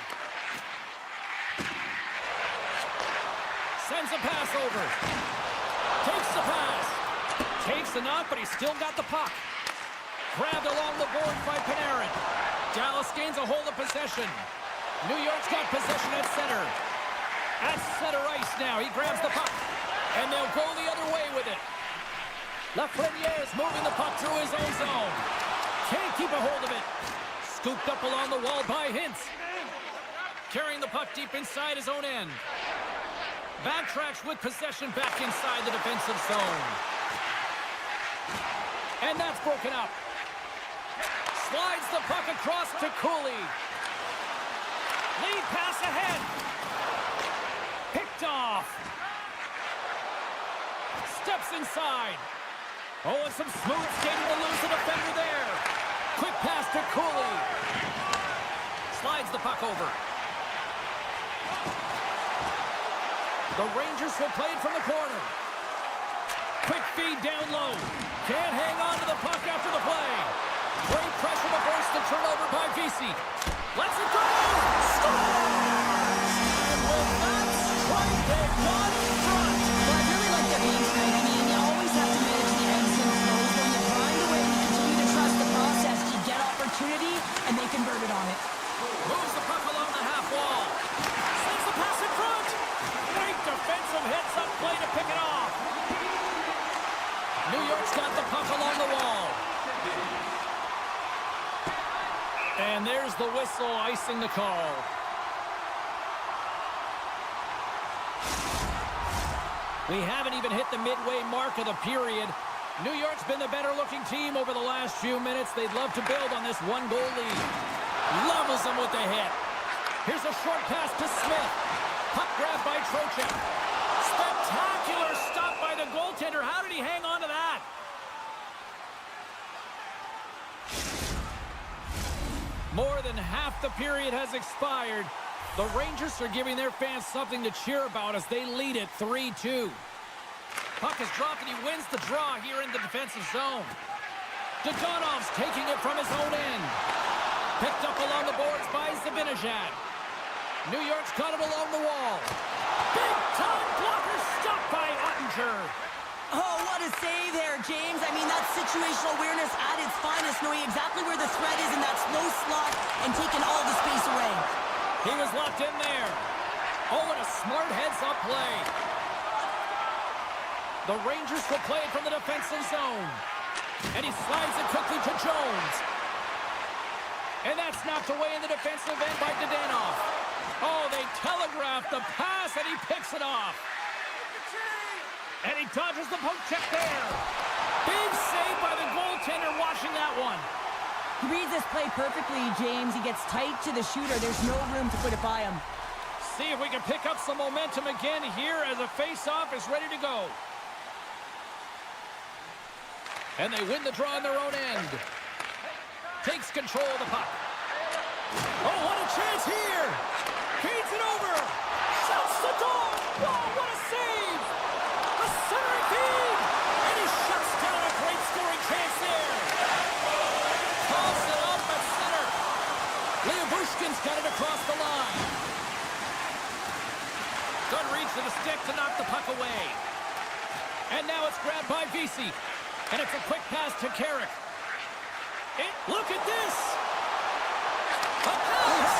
Sends a pass over. Takes the pass. Takes the knock, but he's still got the puck. Grabbed along the boards by Panarin. Dallas gains a hold of possession. New York's got possession at center. At center ice now. He grabs the puck. And they'll go the other way with it. Lafreniere is moving the puck through his own zone. Can't keep a hold of it. Scooped up along the wall by Hintz. Carrying the puck deep inside his own end. Backtracks with possession back inside the defensive zone. And that's broken up. Slides the puck across to Cooley. Lead pass ahead. Picked off. Steps inside. Oh, and some smooth skating to lose the defender there. Quick pass to Cooley. Slides the puck over. The Rangers will play it from the corner. Quick feed down low. Can't hang on to the puck after the play. Great pressure to force the turnover by Vesey. Lets it go. Scores! And with that strike, they've gone in front. Well, I really like their game tonight. I mean, you always have to manage the ebbs and flows. When you find a way to continue to trust the process, you get opportunity, and they convert it on it. Moves the puck along the half wall. Sends the pass in front. Great defensive hits up play to pick it off. New York's got the puck along the wall. And there's the whistle icing the call. We haven't even hit the midway mark of the period. New York's been the better-looking team over the last few minutes. They'd love to build on this one-goal lead. Levels them with the hit. Here's a short pass to Smith. Puck grab by Trocheck. Spectacular stop by the goaltender. How did he hang on to that? More than half the period has expired. The Rangers are giving their fans something to cheer about as they lead it 3-2. Puck is dropped and he wins the draw here in the defensive zone. Dodonov's taking it from his own end. Picked up along the boards by Zibanejad. New York's got it along the wall. Big time blocker stopped by Ottinger. Oh, what a save there, James. I mean, that's situational awareness at its finest, knowing exactly where the threat is in that slow slot and taking all the space away. He was locked in there. Oh, and a smart heads-up play. The Rangers will play it from the defensive zone. And he slides it quickly to Jones. And that's knocked away in the defensive end by Dodanov. Oh, they telegraphed the pass, and he picks it off. And he dodges the poke check there. Big save by the goaltender watching that one. He reads this play perfectly, James. He gets tight to the shooter. There's no room to put it by him. See if we can pick up some momentum again here as a face-off is ready to go. And they win the draw on their own end. Takes control of the puck. Oh, what a chance here. Feeds it over. Shuts the door. Whoa, what a save. A centering feed. And he shuts down a great scoring chance there. Toss it up at center. Bushkin's got it across the line. Good reach to the stick to knock the puck away. And now it's grabbed by Vesey. And it's a quick pass to Carrick. Look at this! A pass!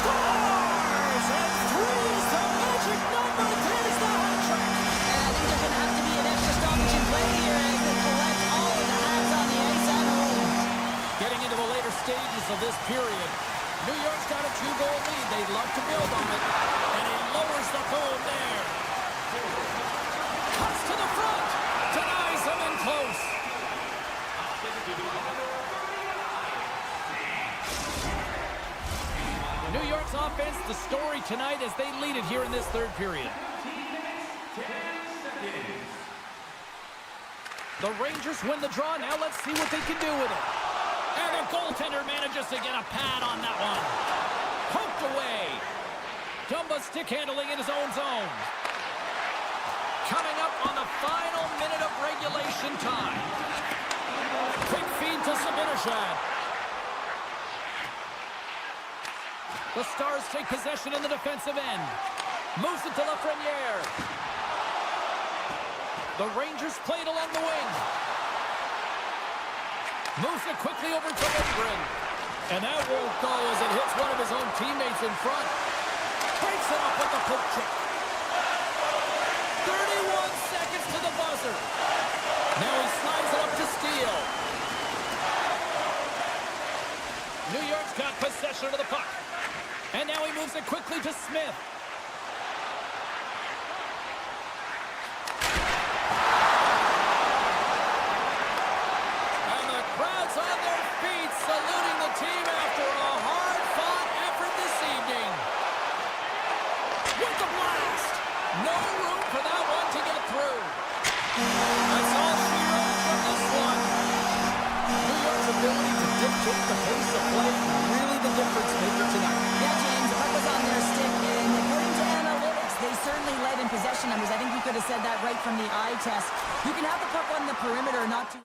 Scores! And 3 is the magic number. There's the hat trick. And I think there's going to have to be an extra stoppage in play here as they collect all of the hats on the ice at home. Getting into the later stages of this period, New York's got a 2-goal lead. They'd love to build on it. And he lowers the boom there. Cuts to the front. Denies him in close. New York's offense, the story tonight as they lead it here in this third period. The Rangers win the draw. Now let's see what they can do with it. And the goaltender manages to get a pad on that one. Poked away. Dumba stick handling in his own zone. Coming up on the final minute of regulation time. Quick feed to Zibanejad. The Stars take possession in the defensive end. Moves it to Lafreniere. The Rangers play it along the wing. Moves it quickly over to Lindgren. And that won't go as it hits one of his own teammates in front. Breaks it up with the poke check. 31 seconds to the buzzer. Now he slides it up to Steele. New York's got possession of the puck. And now he moves it quickly to Smith. And the crowd's on their feet, saluting the team after a hard-fought effort this evening. With the blast. No room for that one to get through. That's all she wrote from this one. New York's ability to dictate the pace of play, really the difference maker tonight. Yeah, James, the puck was on their stick, and according to analytics, they certainly led in possession numbers. I think we could have said that right from the eye test. You can have the puck on the perimeter, not too...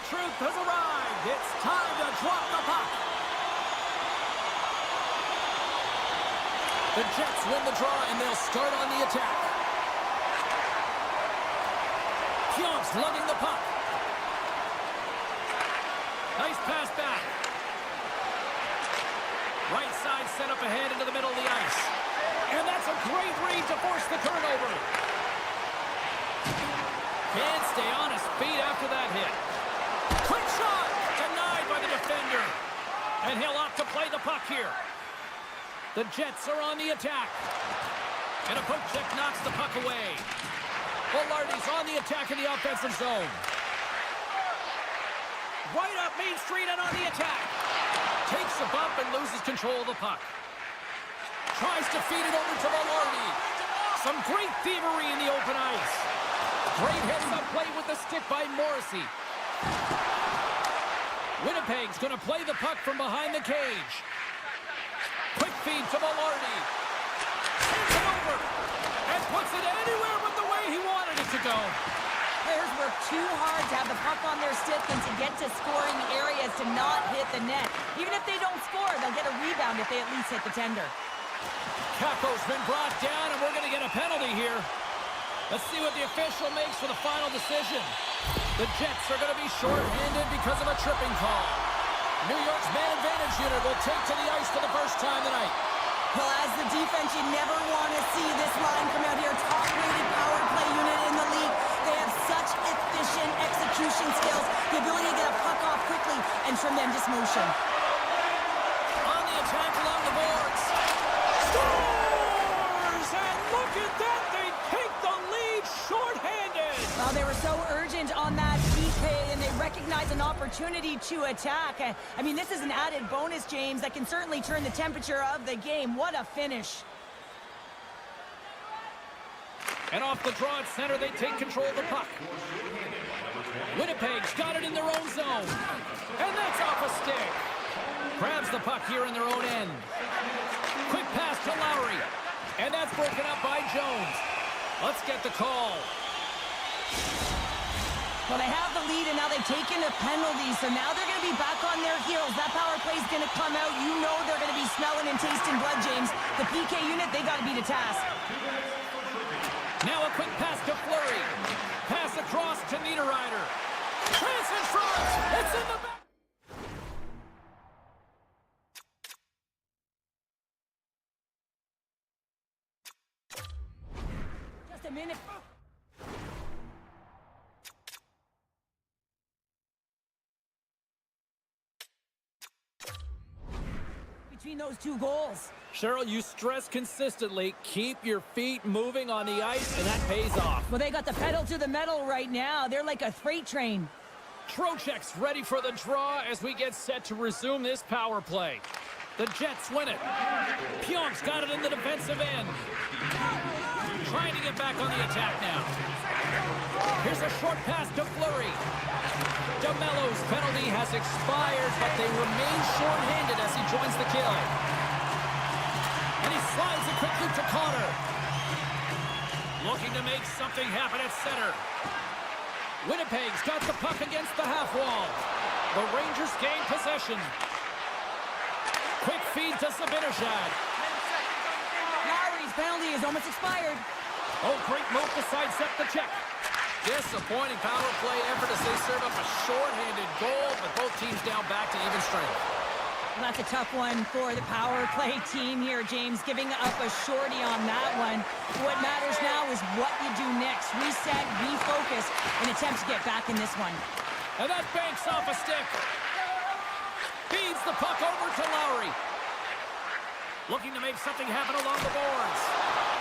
truth has arrived. It's time to drop the puck. The Jets win the draw, and they'll start on the attack. Pionks lugging the puck. Nice pass back. Right side set up ahead into the middle of the ice. And that's a great read to force the turnover. Can't stay on his feet after that hit. Quick shot! Denied by the defender. And he'll opt to play the puck here. The Jets are on the attack. And a poke check knocks the puck away. Velarde's on the attack in the offensive zone. Right up Main Street and on the attack. Takes a bump and loses control of the puck. Tries to feed it over to Velarde. Some great thievery in the open ice. Great heads-up play with the stick by Morrissey. Winnipeg's going to play the puck from behind the cage. Quick feed to Velarde. Sends it over. And puts it anywhere but the way he wanted it to go. Players work too hard to have the puck on their stick and to get to scoring areas to not hit the net. Even if they don't score, they'll get a rebound if they at least hit the tender. Capo's been brought down, and we're going to get a penalty here. Let's see what the official makes for the final decision. The Jets are going to be short-handed because of a tripping call. New York's man advantage unit will take to the ice for the first time tonight. Well, as the defense, you never want to see this line come out here. Top-rated power play unit in the league. They have such efficient execution skills, the ability to get a puck off quickly, and tremendous motion. On the attack along the boards. Scores! And look at that! They take the lead short-handed! Well, they were so urgent on that PK, and they recognize an opportunity to attack. I mean, this is an added bonus, James, that can certainly turn the temperature of the game. What a finish. And off the draw at center, they take control of the puck. Winnipeg's got it in their own zone. And that's off a stick. Grabs the puck here in their own end. Quick pass to Lowry. And that's broken up by Jones. Let's get the call. Well, they have the lead, and now they've taken a penalty, so now they're going to be back on their heels. That power play is going to come out. You know they're going to be smelling and tasting blood, James. The PK unit, they got to be the task. Now a quick pass to Fleury. Pass across to Niederreiter. Chance in front. It's in the back. Just a minute. Between those two goals. Cheryl, you stress consistently, keep your feet moving on the ice, and that pays off. Well, they got the pedal to the metal right now. They're like a freight train. Trocheck's ready for the draw as we get set to resume this power play. The Jets win it. Pionk's got it in the defensive end. Trying to get back on the attack now. Here's a short pass to Fleury. DeMello's penalty has expired, but they remain short-handed as he joins the kill. And he slides it quickly to Connor. Looking to make something happen at center. Winnipeg's got the puck against the half wall. The Rangers gain possession. Quick feed to Zibanejad. Lowry's penalty is almost expired. Oh, great move to sidestep the check. Disappointing power play effort as they serve up a short-handed goal, but both teams down back to even strength. Well, that's a tough one for the power play team here, James, giving up a shorty on that one. What matters now is what you do next. Reset, refocus, and attempt to get back in this one. And that banks off a stick. Feeds the puck over to Lowry. Looking to make something happen along the boards.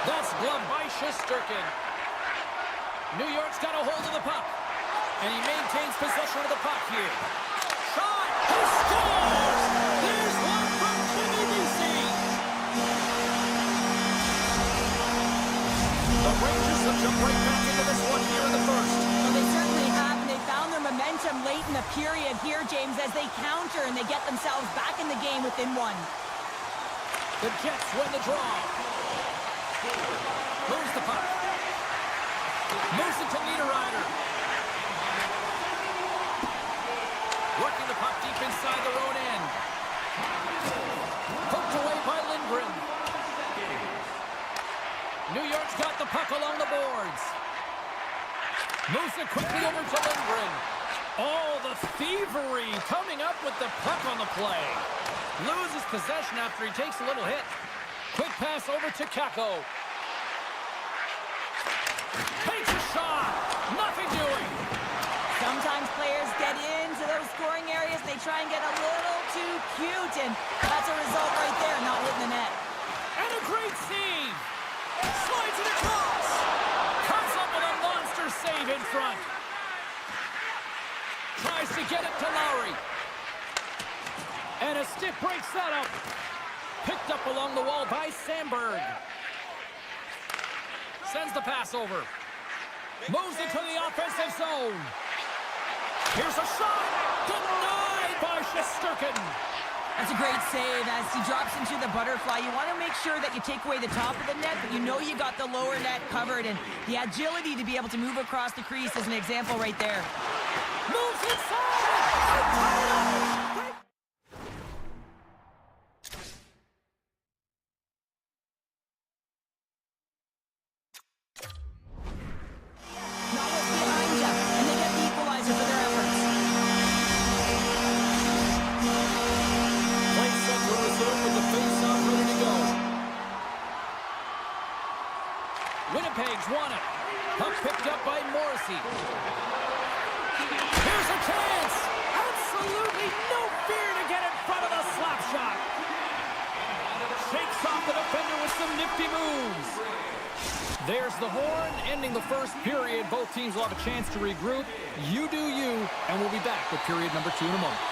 That's gloved by Shesterkin. New York's got a hold of the puck. And he maintains possession of the puck here. Shot! He scores! There's one from Jimmy BC. The Rangers have jumped right back into this one here in the first. Well, they certainly have, and they found their momentum late in the period here, James, as they counter and they get themselves back in the game within one. The Jets win the draw. Moves the puck. Moves it to Niederreiter. got the puck along the boards. Moves it quickly over to Lindgren. Oh, the thievery coming up with the puck on the play. Loses possession after he takes a little hit. Quick pass over to Kako. Takes a shot. Nothing doing. Sometimes players get into those scoring areas. They try and get a little too cute, and that's a result right there, not hitting the net. And a great save. Slides it across. Comes up with a monster save in front. Tries to get it to Lowry. And a stick breaks that up. Picked up along the wall by Sandberg. Sends the pass over. Moves it to the offensive zone. Here's a shot. Denied by Shesterkin. That's a great save as he drops into the butterfly. You want to make sure that you take away the top of the net, but you know you got the lower net covered, and the agility to be able to move across the crease is an example right there. Moves inside. Not what's behind you, and they get the equalizer for their efforts. Play set to resume with the face-off ready to go. Winnipeg's won it. Puck picked up by Morrissey. Here's a chance. Absolutely no fear to get in front of the slap shot. Shakes off the defender with some nifty moves. There's the horn, ending the first period. Both teams will have a chance to regroup. You do you, and we'll be back with period number 2 in a moment.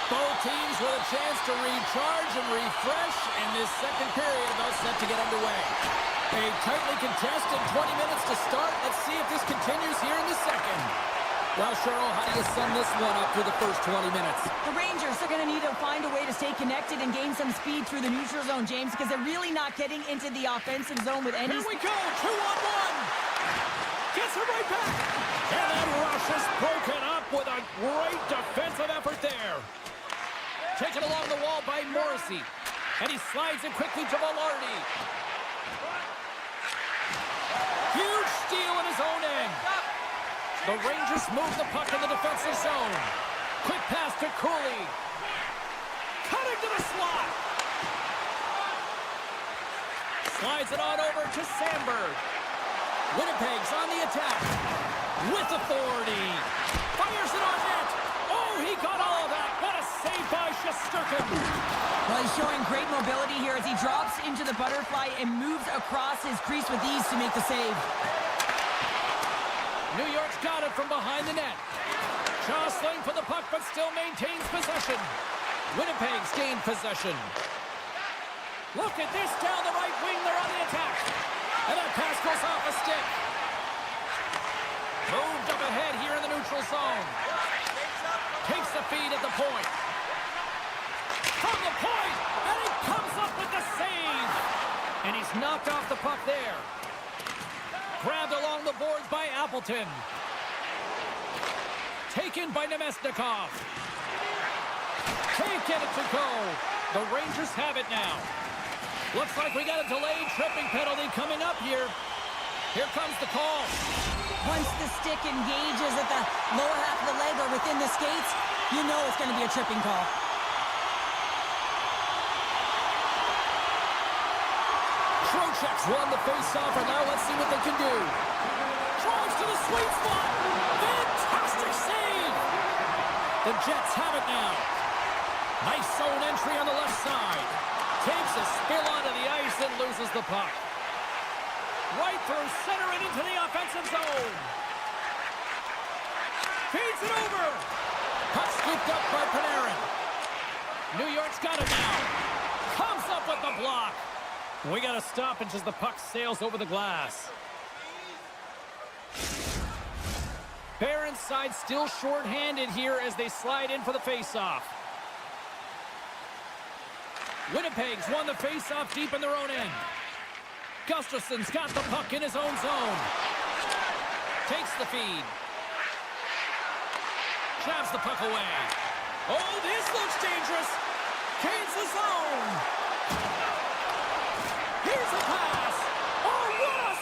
Both teams with a chance to recharge and refresh, and this second period about set to get underway. A tightly contested 20 minutes to start. Let's see if this continues here in the second. Well, Cheryl, how do you sum this one up through the first 20 minutes? The Rangers are going to need to find a way to stay connected and gain some speed through the neutral zone, James, because they're really not getting into the offensive zone with any... Here we go, 2-on-1. Gets it right back. And that rush is broken up with a great defensive effort there. Taken along the wall by Morrissey. And he slides it quickly to Velarde. Huge steal in his own end. The Rangers move the puck in the defensive zone. Quick pass to Cooley. Cutting to the slot. Slides it on over to Sandberg. Winnipeg's on the attack. With authority. Fires it on net. Oh, he got all of that. What a save by Shesterkin. Well, he's showing great mobility here as he drops into the butterfly and moves across his crease with ease to make the save. New York's got it from behind the net. Jostling for the puck, but still maintains possession. Winnipeg's gained possession. Look at this down the right wing. They're on the attack. And that pass goes off a stick. Moved up ahead here in the neutral zone. Takes the feed at the point. From the point, and he comes up with the save. And he's knocked off the puck there. Grabbed along the boards by Appleton. Taken by Nemesnikov. Can't get it to go. The Rangers have it now. Looks like we got a delayed tripping penalty coming up here. Here comes the call. Once the stick engages at the lower half of the leg or within the skates, you know it's going to be a tripping call. Trocheck's won the face-off, and now let's see what they can do. Drives to the sweet spot. Fantastic save. The Jets have it now. Nice zone entry on the left side. Takes a spill onto the ice and loses the puck. Right through center and into the offensive zone. Feeds it over. Puck scooped up by Panarin. New York's got it now. Comes up with the block. We got a stoppage as the puck sails over the glass. Barron's side still short-handed here as they slide in for the face-off. Winnipeg's won the face-off deep in their own end. Gustafson's got the puck in his own zone. Takes the feed. Jabs the puck away. Oh, this looks dangerous. Gains the zone. Here's a pass. Oh, what a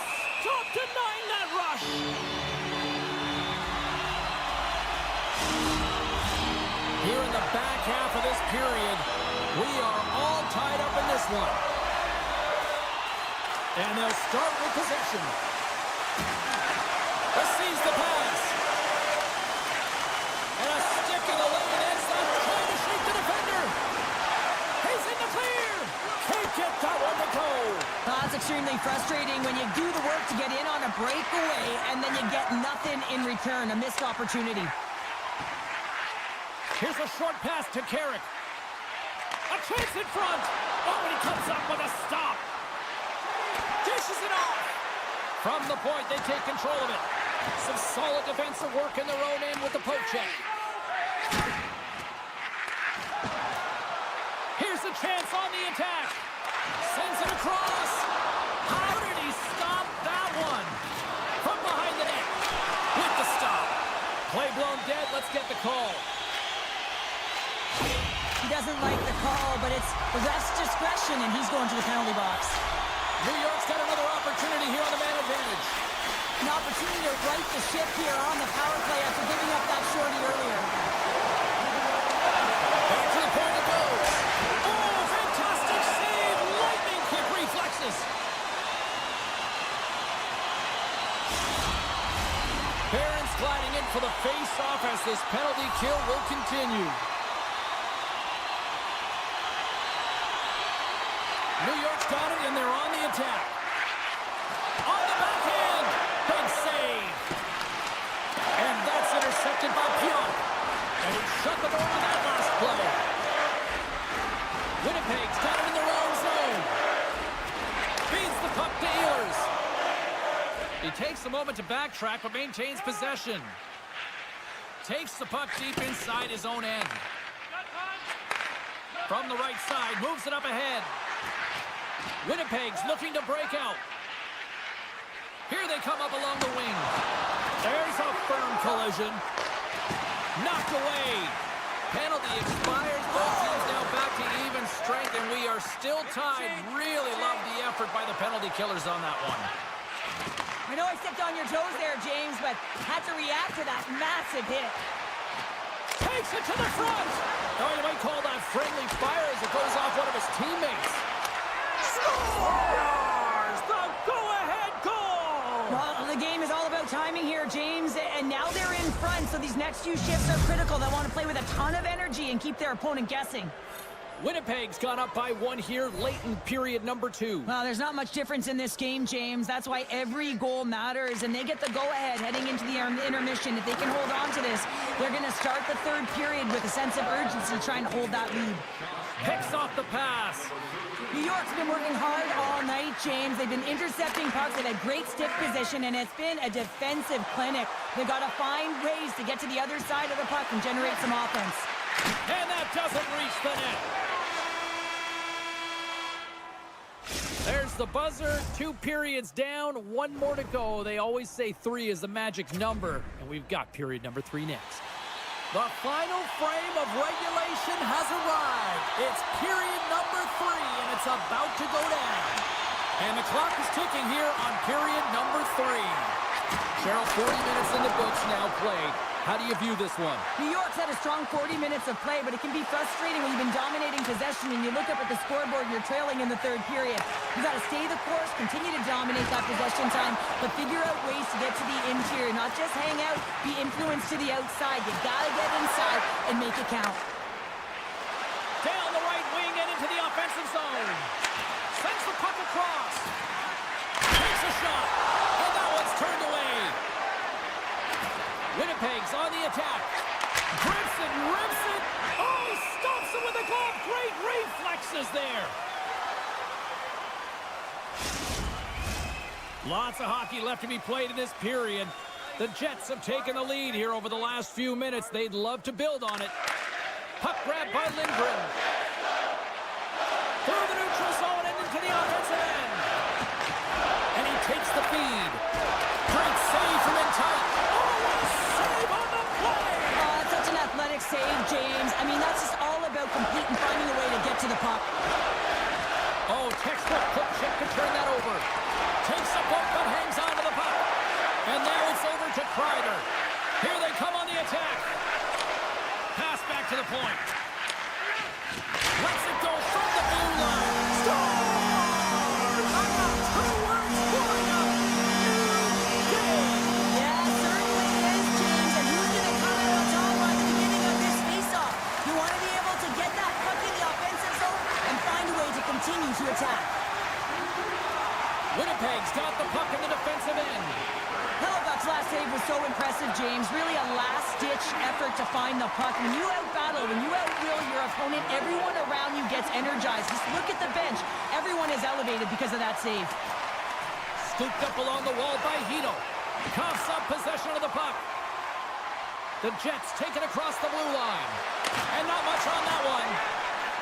Here in the back half of this period, we are all tied up in this one. And they'll start with possession. Receives the pass. And a stick in the lane ends up trying to shake the defender. He's in the clear. Can't get that one to go. That's extremely frustrating when you do the work to get in on a breakaway and then you get nothing in return, a missed opportunity. Here's a short pass to Carrick. A chance in front. Oh, and he comes up with a stop. Dishes it off. From the point, they take control of it. Some solid defensive work in their own end with the poke check. Here's a chance on the attack. Sends it across. How did he stop that one? From behind the net. With the stop. Play blown dead. Let's get the call. He doesn't like the call, but it's the ref's discretion, and he's going to the penalty box. New York's got another opportunity here on the man advantage. An opportunity to right the ship here on the power play after giving up that shorty earlier. Back to the point it goes. Oh, fantastic save. Lightning quick reflexes. Barron's gliding in for the face-off as this penalty kill will continue. New York's got it, and they're on the attack. On the backhand. Big save. And that's intercepted by Pionk. And he shut the door on that last play. Winnipeg's got it in their own zone. Feeds the puck to Ehlers. He takes a moment to backtrack, but maintains possession. Takes the puck deep inside his own end. From the right side, moves it up ahead. Winnipeg's looking to break out. Here they come up along the wing. There's a firm collision. Knocked away. Penalty expires. Both teams now back to even strength, and we are still tied. Really love the effort by the penalty killers on that one. I know I stepped on your toes there, James, but had to react to that massive hit. Takes it to the front. Oh, you might call that friendly fire as it goes off one of his teammates. Scores! The go-ahead goal! Well, the game is all about timing here, James, and now they're in front, so these next few shifts are critical. They want to play with a ton of energy and keep their opponent guessing. Winnipeg's gone up by one here late in period number 2. Well, there's not much difference in this game, James. That's why every goal matters, and they get the go-ahead heading into the intermission. If they can hold on to this, they're going to start the third period with a sense of urgency trying to hold that lead. Picks off the pass. New York's been working hard all night, James. They've been intercepting pucks. They've had great stiff position, and it's been a defensive clinic. They've got to find ways to get to the other side of the puck and generate some offense. And that doesn't reach the net. There's the buzzer. 2 periods down, 1 more to go. They always say 3 is the magic number, and we've got period number 3 next. The final frame of regulation has arrived. It's period number 3, and it's about to go down. And the clock is ticking here on period number 3. Cheryl, 40 minutes in the books now played. How do you view this one? New York's had a strong 40 minutes of play, but it can be frustrating when you've been dominating possession and you look up at the scoreboard and you're trailing in the third period. You've got to stay the course, continue to dominate that possession time, but figure out ways to get to the interior, not just hang out, be influenced to the outside. You got to get inside and make it count. Down the right wing and into the offensive zone. Sends the puck across. Takes a shot. And that one's turned away. Winnipeg's on the attack. Grips it, rips it. Oh, stops it with a glove. Great reflexes there. Lots of hockey left to be played in this period. The Jets have taken the lead here over the last few minutes. They'd love to build on it. Puck grab by Lindgren. Through the neutral zone and into the offensive end. And he takes the feed. Great save from in tight. Save on the play! Oh, it's such an athletic save, James. I mean, that's just all about competing, finding a way to get to the puck. Oh, textbook quick check to turn that over. Takes a poke but hangs on to the puck. And now it's Kreider. Here they come on the attack. Pass back to the point. Lets it go from the blue line. Scores! Yeah, certainly is, James. And who's going to come out on top at the beginning of this faceoff? You want to be able to get that puck in the offensive zone and find a way to continue to attack. Winnipeg's got the puck in the defensive end. Hellebuck's last save was so impressive, James. Really a last-ditch effort to find the puck. When you out-battle, when you out-will your opponent, everyone around you gets energized. Just look at the bench. Everyone is elevated because of that save. Scooped up along the wall by Hito. Coughs up possession of the puck. The Jets take it across the blue line. And not much on that one.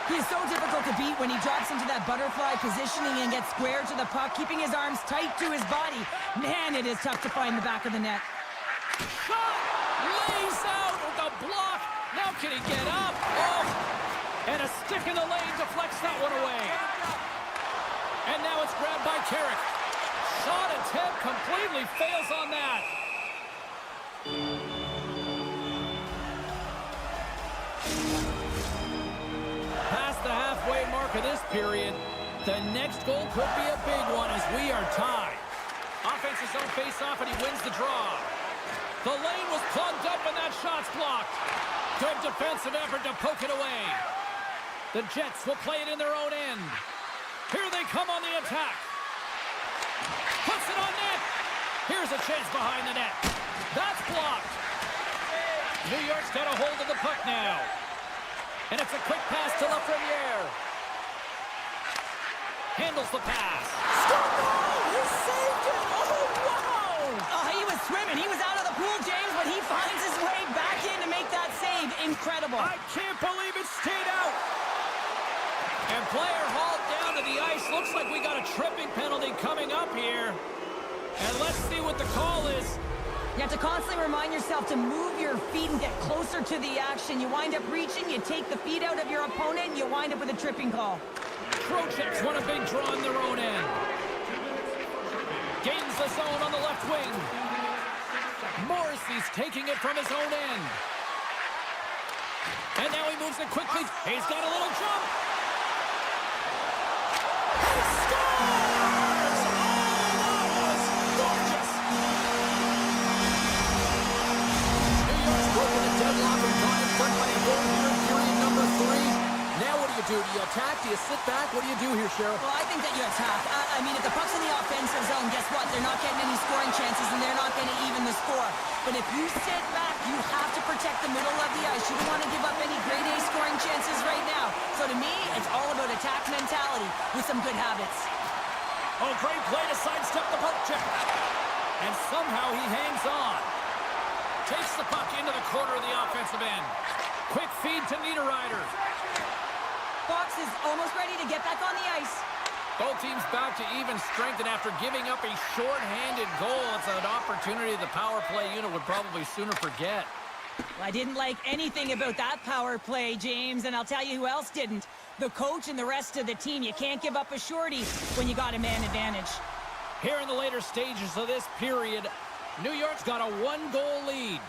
He is so difficult to beat when he drops into that butterfly positioning and gets square to the puck, keeping his arms tight to his body. Man, it is tough to find the back of the net. Shot! Lays out with a block. Now can he get up? Oh! And a stick in the lane deflects that one away. And now it's grabbed by Carrick. Shot attempt completely fails on that. Past the halfway mark of this period, the next goal could be a big one as we are tied. Offensive zone face-off and he wins the draw. The lane was plugged up and that shot's blocked. Good defensive effort to poke it away. The Jets will play it in their own end. Here they come on the attack. Puts it on net. Here's a chance behind the net. That's blocked. New York's got a hold of the puck now. And it's a quick pass to Lafreniere. Handles the pass. He saved it! Oh, wow! He was swimming. He was out of the pool, James, but he finds his way back in to make that save. Incredible. I can't believe it stayed out. And player hauled down to the ice. Looks like we got a tripping penalty coming up here. And let's see what the call is. You have to constantly remind yourself to move your feet and get closer to the action. You wind up reaching, you take the feet out of your opponent, and you wind up with a tripping call. Trocheck's won a big draw on their own end. Gains the zone on the left wing. Morrissey's taking it from his own end. And now he moves it quickly. He's got a little jump. He scores! Oh, that was gorgeous! New York's broken the deadlock and gone in front by a goal here in period number 3. Now what do? Do you attack? Do you sit back? What do you do here, Cheryl? Well, I think that you attack. I mean, if the puck's in the offensive zone, guess what? They're not getting any scoring chances, and they're not going to even the score. But if you sit back, you have to protect the middle of the ice. You don't want to give up any grade A scoring chances right now. So to me, it's all about attack mentality with some good habits. Oh, great play to sidestep the poke check. And somehow he hangs on. Takes the puck into the corner of the offensive end. Quick feed to Niederreiter. Fox is almost ready to get back on the ice. Both teams back to even strength, and after giving up a short-handed goal, it's an opportunity the power play unit would probably sooner forget. Well, I didn't like anything about that power play, James, and I'll tell you who else didn't. The coach and the rest of the team. You can't give up a shorty when you got a man advantage. Here in the later stages of this period, New York's got a 1-goal lead.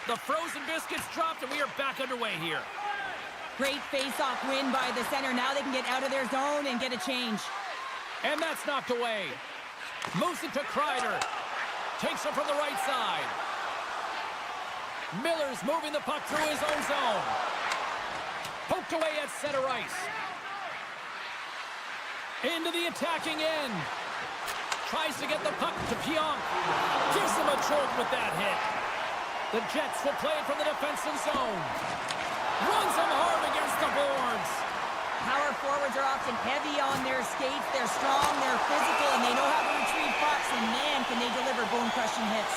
The frozen biscuits dropped, and we are back underway here. Great face-off win by the center. Now they can get out of their zone and get a change. And that's knocked away. Moves it to Kreider. Takes it from the right side. Miller's moving the puck through his own zone. Poked away at center ice. Into the attacking end. Tries to get the puck to Pionk. Gives him a choke with that hit. The Jets will play it from the defensive zone. Runs him hard against the boards. Power forwards are often heavy on their skates. They're strong, they're physical, and they know how to retrieve pucks. And man, can they deliver bone-crushing hits.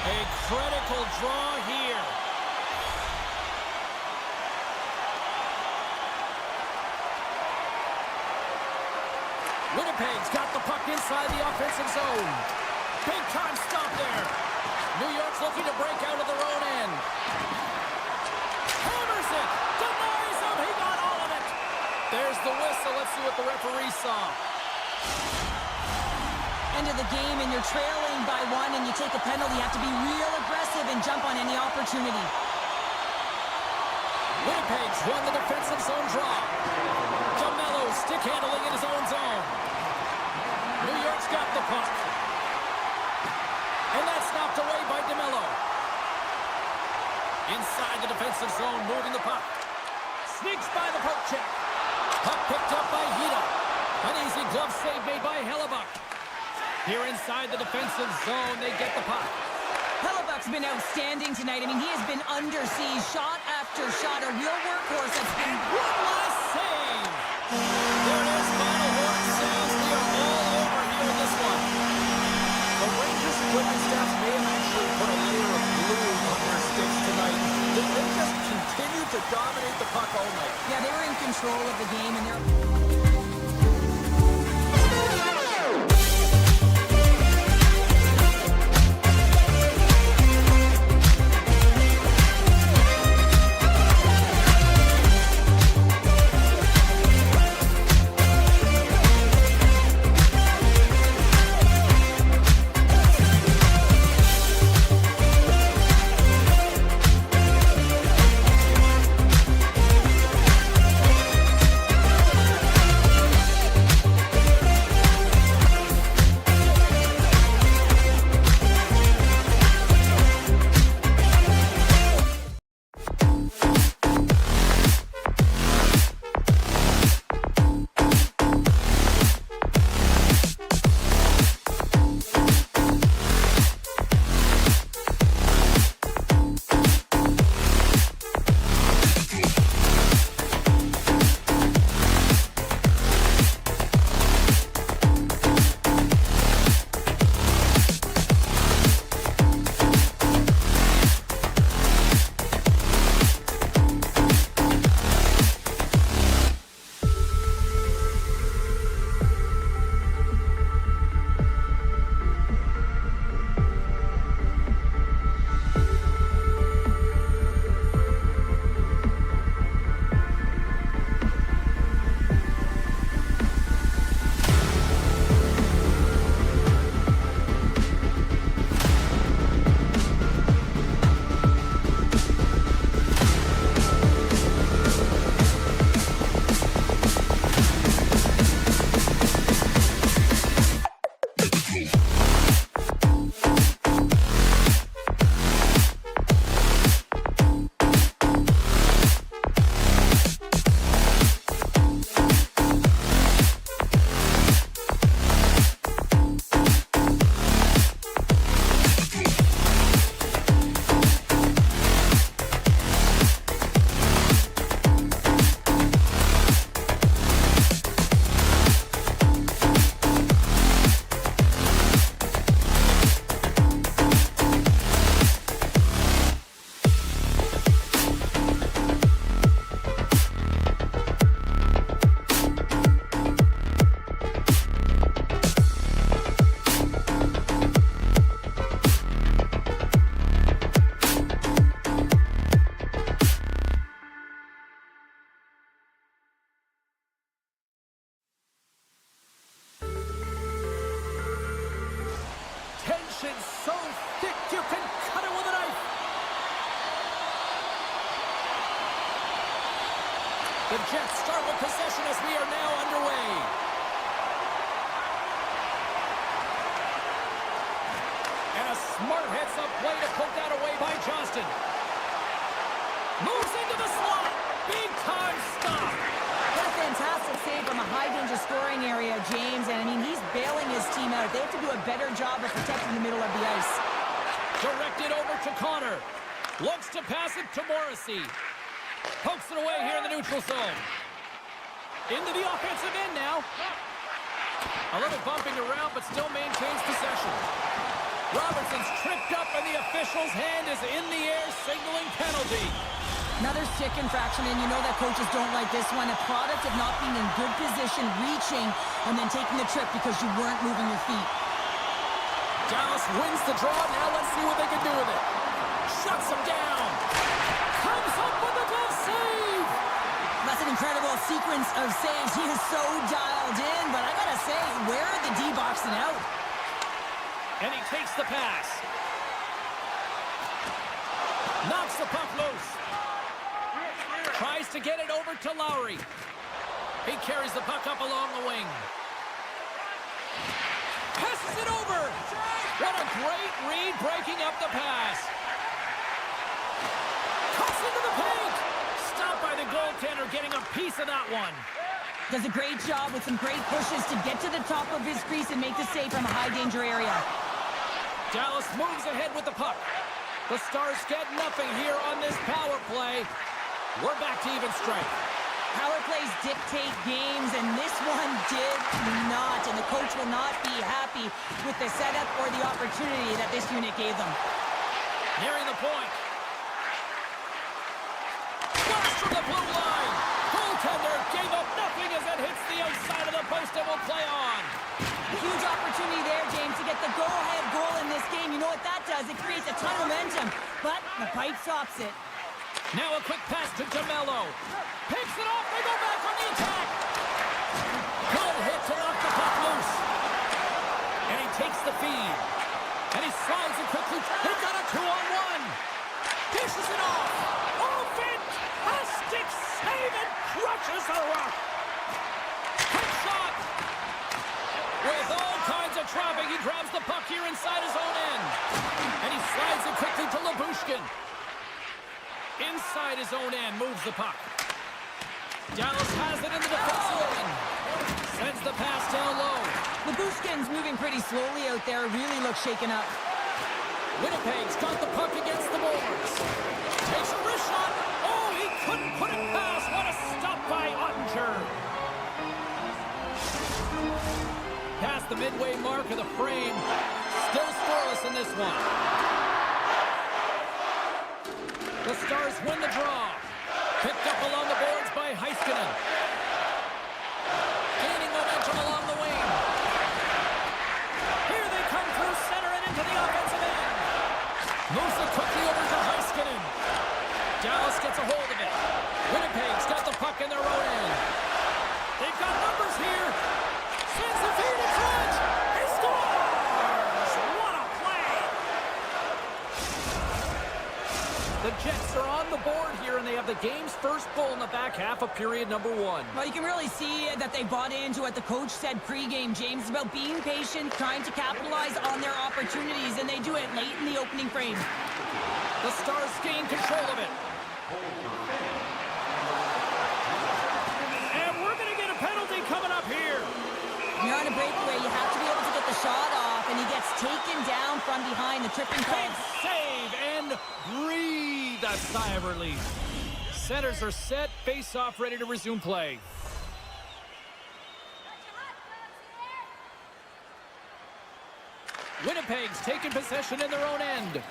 A critical draw here. Winnipeg's got the puck inside the offensive zone. Big time stop there. New York's looking to break out of their own end. Hammers it. Denies him. He got all of it. There's the whistle. Let's see what the referee saw. End of the game, and you're trailing by 1, and you take a penalty. You have to be real aggressive and jump on any opportunity. Winnipeg's won the defensive zone draw. DeMello stick handling in his own zone. New York's got the puck. And that's knocked away by DeMello. Inside the defensive zone, moving the puck. Sneaks by the poke check. Puck picked up by Hito. An easy glove save made by Hellebuck. Here inside the defensive zone, they get the puck. Hellebuck's been outstanding tonight. I mean, he has been under siege, shot after shot, a real workhorse that's been... One last save! There it is, final horn says we are all over here in this one. The Rangers equipment staff may have actually put a layer of glue on their sticks tonight. They just continued to dominate the puck all night. Yeah, they were in control of the game, and they're... so thick you can cut it with a knife. The Jets start with possession as we are now underway. And a smart heads-up play to put that away by Johnston. Moves into the slot. Big-time stop. What a fantastic save from a high-danger scoring area, James. And, I mean, he's bailing his team out. They have to do a better job of protecting the middle of the ice. Directed over to Connor. Looks to pass it to Morrissey. Pokes it away here in the neutral zone. Into the offensive end now. A little bumping around, but still maintains possession. Robertson's tripped up, and the official's hand is in the air, signaling penalty. Another stick infraction, and you know that coaches don't like this one. A product of not being in good position, reaching, and then taking the trip because you weren't moving your feet. Dallas wins the draw. Now let's see what they can do with it. Shuts him down. Comes up with a glove save. Listen, an incredible sequence of saves. He is so dialed in, but I gotta say, where are the D boxing out? And he takes the pass. Knocks the puck loose. Tries to get it over to Lowry. He carries the puck up along the wing. Passes it over. What a great read breaking up the pass. Cuts into the paint. Stopped by the goaltender getting a piece of that one. Does a great job with some great pushes to get to the top of his crease and make the save from a high-danger area. Dallas moves ahead with the puck. The Stars get nothing here on this power play. We're back to even strength. Power plays dictate games, and this one did not. And the coach will not be happy with the setup or the opportunity that this unit gave them. Nearing the point. Blast from the blue line. Goaltender gave up nothing as it hits the outside of the post and will play on. A huge opportunity there, James, to get the go-ahead goal in this game. You know what that does? It creates a ton of momentum, but the pipe stops it. Now a quick pass to DeMello. Picks it off. They go back on the attack. Good hit to knock the puck loose. And he takes the feed. And he slides it quickly. He got a 2-on-1. Dishes it off. Off it. A stick save and crushes the rock. Quick shot. With all kinds of traffic, he grabs the puck here inside his own end. And he slides it quickly to Lyubushkin. Inside his own end, moves the puck. Dallas has it in the defensive end. Sends the pass down low. Lyubushkin's moving pretty slowly out there. Really looks shaken up. Winnipeg's got the puck against the boards. Takes a wrist shot. Oh, he couldn't put it past. What a stop by Ottinger. Past the midway mark of the frame. Still scoreless in this one. The Stars win the draw. Picked up along the boards by Heiskanen. Gaining momentum along the wing. Here they come through center and into the offensive end. Moves it quickly over to Heiskanen. Dallas gets a hold of it. Winnipeg's got the puck in their own end. They've got numbers here. Sends the feed in front. He scores! What a play! The Jets are on the board here, and they have the game's first goal in the back half of period number 1. Well, you can really see that they bought into what the coach said pregame, James, about being patient, trying to capitalize on their opportunities, and they do it late in the opening frame. The Stars gain control of it. And we're going to get a penalty coming up here. When you're on a breakaway, you have to be able to get the shot off, and he gets taken down from behind. The tripping Big call. save and breathe a sigh of relief. Centers are set, face-off ready to resume play. Winnipeg's taking possession in their own end.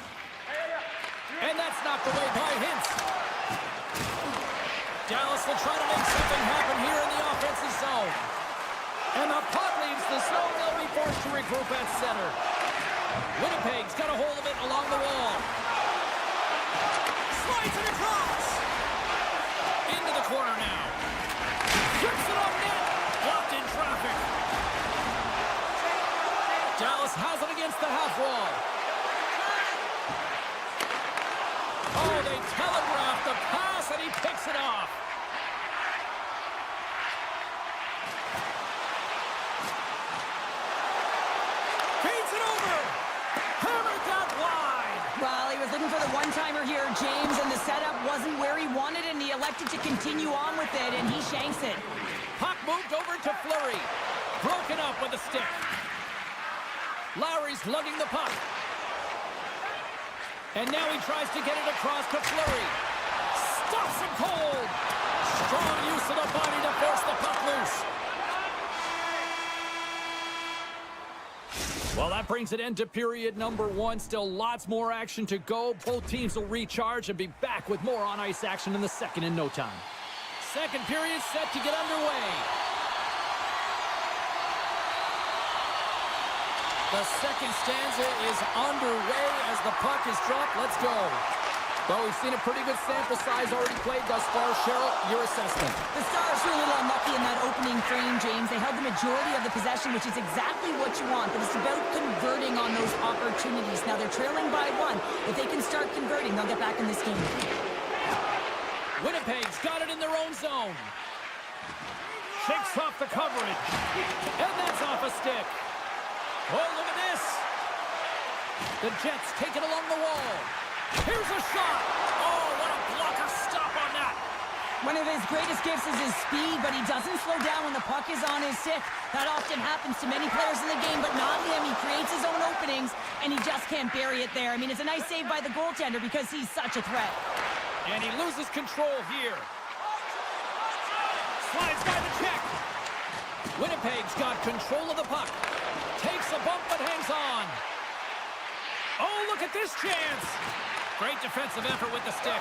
And that's knocked away by Hintz. Dallas will try to make something happen here in the offensive zone. And the puck leaves the zone. They'll be forced to regroup at center. Winnipeg's got a hold of it along the wall. Slides it across. Into the corner now. Shoots it off net. Blocked in traffic. Dallas has it against the half wall. Oh, they telegraphed the pass, and he picks it off. Feeds it over. Hammered that wide. Well, he was looking for the one-timer here, James, and the setup wasn't where he wanted, and he elected to continue on with it, and he shanks it. Puck moved over to Fleury. Broken up with a stick. Lowry's lugging the puck. And now he tries to get it across to Fleury. Stops him cold. Strong use of the body to force the puck loose. Well, that brings it into period number 1. Still lots more action to go. Both teams will recharge and be back with more on-ice action in the second in no time. Second period set to get underway. The second stanza is underway as the puck is dropped. Let's go. Well, we've seen a pretty good sample size already played thus far. Cheryl, your assessment. The Stars were a little unlucky in that opening frame, James. They held the majority of the possession, which is exactly what you want, but it's about converting on those opportunities. Now, they're trailing by 1. If they can start converting, they'll get back in this game. Winnipeg's got it in their own zone. Shakes off the coverage. And that's off a stick. Oh, look at this. The Jets take it along the wall. Here's a shot. Oh, what a blocker stop on that. One of his greatest gifts is his speed, but he doesn't slow down when the puck is on his stick. That often happens to many players in the game, but not him. He creates his own openings, and he just can't bury it there. I mean, it's a nice save by the goaltender because he's such a threat. And he loses control here. Slides by the check. Winnipeg's got control of the puck. Takes a bump but hangs on. Oh, look at this chance. Great defensive effort with the stick.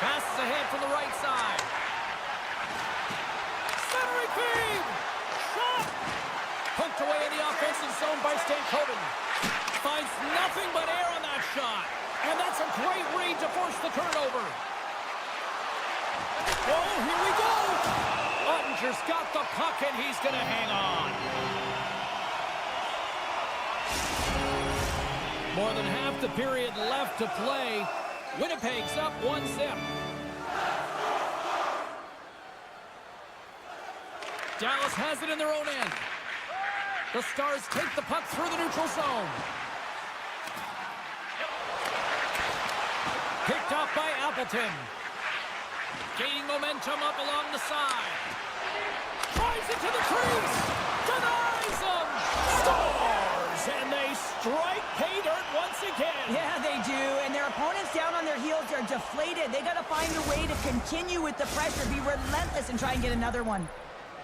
Passes ahead from the right side. Centering feed. Shot. Poked away in the offensive zone by Stankoven. Finds nothing but air on that shot. And that's a great read to force the turnover. Oh, here we go. Ottinger's got the puck, and he's going to hang on. More than half the period left to play. Winnipeg's up 1-0. Dallas has it in their own end. The Stars take the puck through the neutral zone. Picked off by Appleton. Gaining momentum up along the side. Drives it to the crease. Denies them. Stars, and they strike pay dirt once again. Yeah, they do, and their opponents down on their heels are deflated. They got to find a way to continue with the pressure, be relentless, and try and get another one.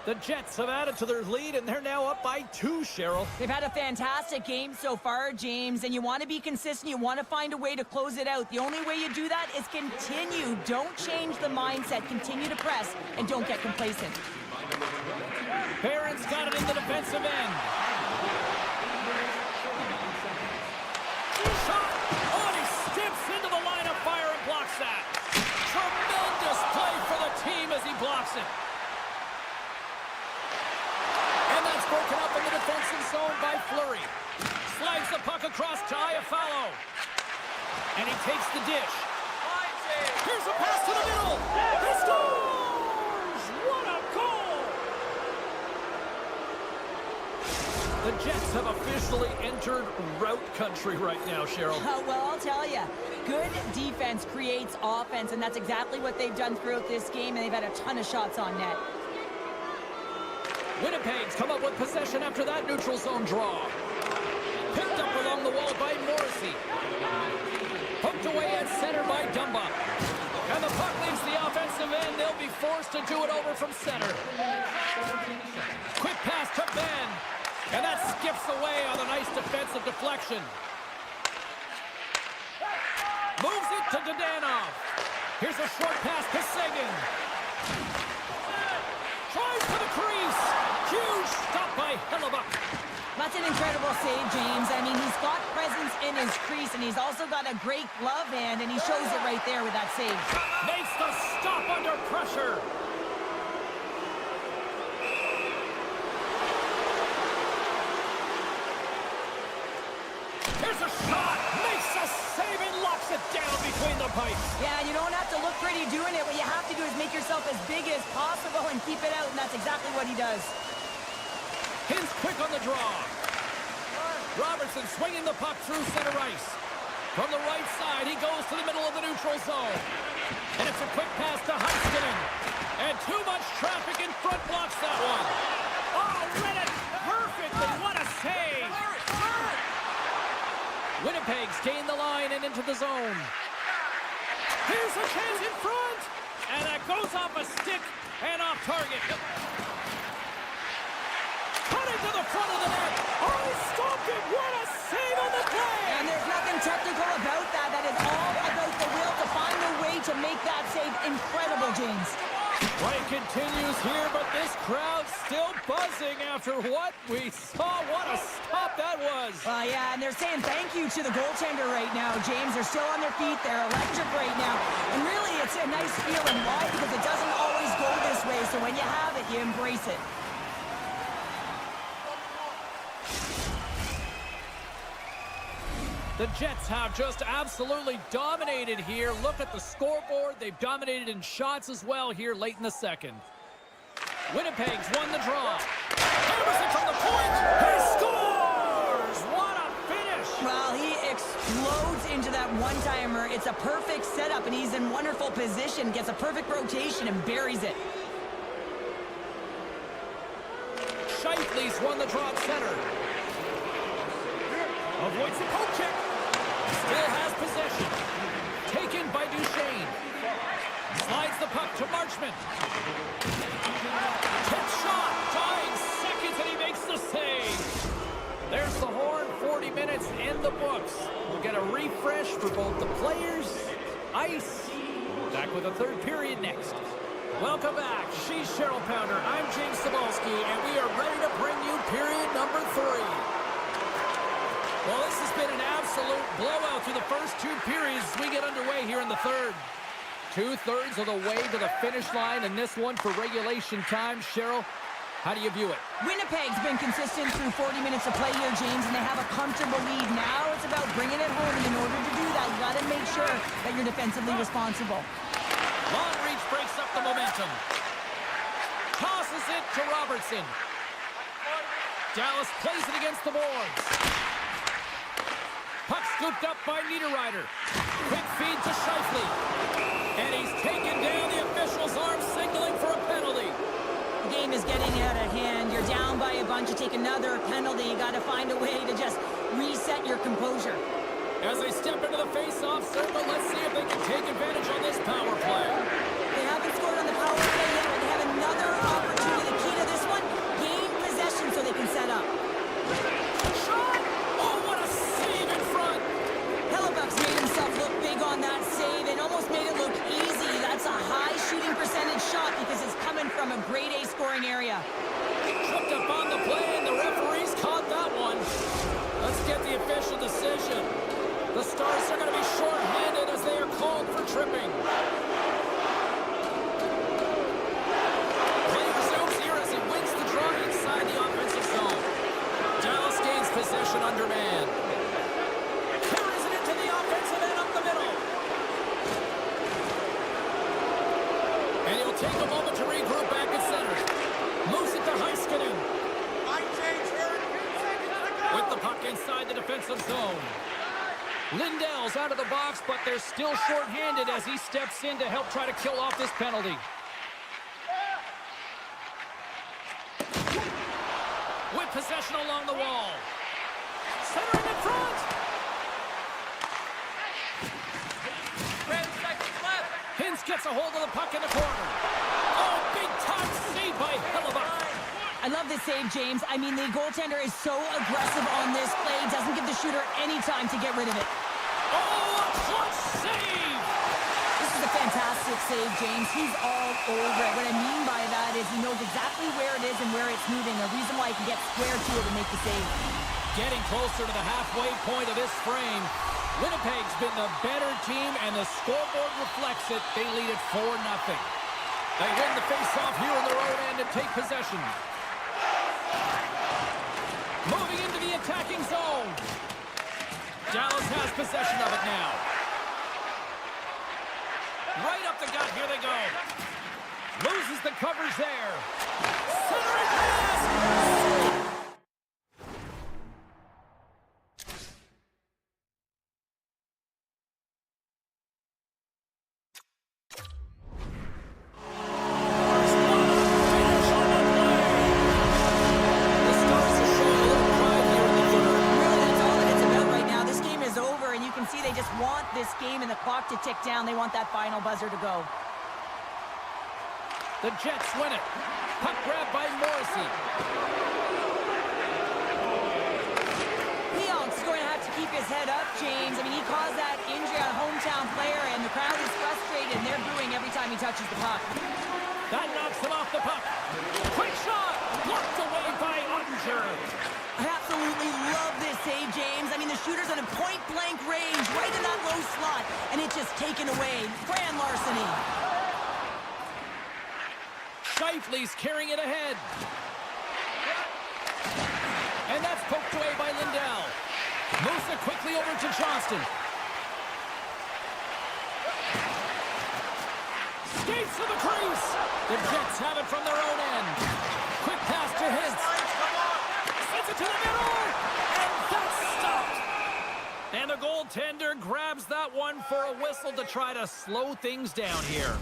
The Jets have added to their lead, and they're now up by 2, Cheryl. They've had a fantastic game so far, James, and you want to be consistent. You want to find a way to close it out. The only way you do that is continue. Don't change the mindset. Continue to press, and don't get complacent. Barron's got it in the defensive end. Shot! Oh, and he steps into the line of fire and blocks that. Tremendous play for the team as he blocks it. And that's broken up in the defensive zone by Fleury. Slides the puck across to Iafallo. And he takes the dish. Here's a pass to the middle. He scores! What a goal! The Jets have officially entered rout country right now, Cheryl. Well, I'll tell you, good defense creates offense, and that's exactly what they've done throughout this game, and they've had a ton of shots on net. Winnipeg's come up with possession after that neutral zone draw. Picked up along the wall by Morrissey. Poked away at center by Dumba. And the puck leaves the offensive end. They'll be forced to do it over from center. Quick pass to Ben. And that skips away on a nice defensive deflection. Moves it to Dadonov. Here's a short pass to Seguin. Tries to the crease. Huge stop by Hellebuck. That's an incredible save, James. I mean, he's got presence in his crease, and he's also got a great glove hand, and he shows it right there with that save. Makes the stop under pressure. Here's a shot. Makes a save and locks it down between the pipes. Yeah, you don't have to look pretty doing it. What you have to do is make yourself as big as possible and keep it out, and that's exactly what he does. Hins quick on the draw. Robertson swinging the puck through center ice. From the right side, he goes to the middle of the neutral zone. And it's a quick pass to Heiskanen. And too much traffic in front blocks that one. Oh, read it perfectly. What a save. Winnipeg's gained the line and into the zone. Here's a chance in front. And that goes off a stick and off target. Cutting to the front of the net. Oh, he stopped it. What a save on the play. And there's nothing technical about that. That is all about the will to find a way to make that save incredible, James. Play continues here, but this crowd's still buzzing after what we saw. What a stop that was. Yeah, and they're saying thank you to the goaltender right now, James. They're still on their feet. They're electric right now. And really, it's a nice feeling. Why? Because it doesn't always go this way. So when you have it, you embrace it. The Jets have just absolutely dominated here. Look at the scoreboard. They've dominated in shots as well here late in the second. Winnipeg's won the draw. Hammers it from the point. He scores! What a finish! Well, he explodes into that one-timer. It's a perfect setup, and he's in wonderful position. Gets a perfect rotation and buries it. Scheifele's won the draw at center. Avoids the poke kick. Still has possession. Taken by Duchesne. Slides the puck to Marchment. Tip shot. Dying seconds, and he makes the save. There's the horn. 40 minutes in the books. We'll get a refresh for both the players. Ice. Back with a third period next. Welcome back. She's Cheryl Pounder. I'm James Cebulski, and we are ready to bring you period number 3. Well, this has been an absolute blowout through the first 2 periods as we get underway here in the third. 2/3 of the way to the finish line, and this one for regulation time. Cheryl, how do you view it? Winnipeg's been consistent through 40 minutes of play here, James, and they have a comfortable lead. Now it's about bringing it home, and in order to do that, you got to make sure that you're defensively responsible. Long reach breaks up the momentum. Tosses it to Robertson. Dallas plays it against the boards. Puck scooped up by Niederreiter. Quick feed to Scheifele. And he's taken down. The official's arm signaling for a penalty. The game is getting out of hand. You're down by a bunch. You take another penalty. You got to find a way to just reset your composure. As they step into the face-off circle, let's see if they can take advantage on this power play. They haven't scored on the power play yet, but they have another opportunity. The key to this one, gain possession so they can set up. Shot! Oh, what a save in front! Hellebuck's made himself look big on that save and almost made it look easy. That's a high shooting percentage shot because it's coming from a grade A scoring area. Tripped up on the play, and the referees caught that one. Let's get the official decision. The Stars are going to be short-handed as they are called for tripping. Play resumes here as he wins the draw inside the offensive zone. Dallas gains possession under man. Carries it into the offensive end up the middle. And he'll take a moment to regroup back at center. Moves it to Heiskanen. With the puck inside the defensive zone. Lindell's out of the box, but they're still short-handed as he steps in to help try to kill off this penalty. With possession along the wall. Centering in front. Hintz gets a hold of the puck in the corner. Oh, big-time save by Hellebuck. I love this save, James. I mean, the goaltender is so aggressive on this play. Doesn't give the shooter any time to get rid of it. Oh, a clutch save! This is a fantastic save, James. He's all over it. What I mean by that is he knows exactly where it is and where it's moving. A reason why he can get square to it and make the save. Getting closer to the halfway point of this frame. Winnipeg's been the better team, and the scoreboard reflects it. They lead it 4-0. They win the face-off here in their own end and take possession. Moving into the attacking zone. Dallas has possession of it now. Right up the gut. Here they go. Loses the coverage there. Centering pass. This game and the clock to tick down. They want that final buzzer to go. The Jets win it. Puck grab by Morrissey. Pionk's going to have to keep his head up, James. I mean, he caused that injury on a hometown player, and the crowd is frustrated, and they're booing every time he touches the puck. That knocks him off the puck. Quick shot! Blocked away by Ottinger. I absolutely love this save, James. I mean, the shooter's in a point-blank range, right in that low slot, and it's just taken away. Grand larceny. Scheifele's carrying it ahead. And that's poked away by Lindell. Moves it quickly over to Johnston. Skates to the crease. The Jets have it from their own end. Quick pass to Hintz. Sends it to the middle. And that's stopped. And the goaltender grabs that one for a whistle to try to slow things down here.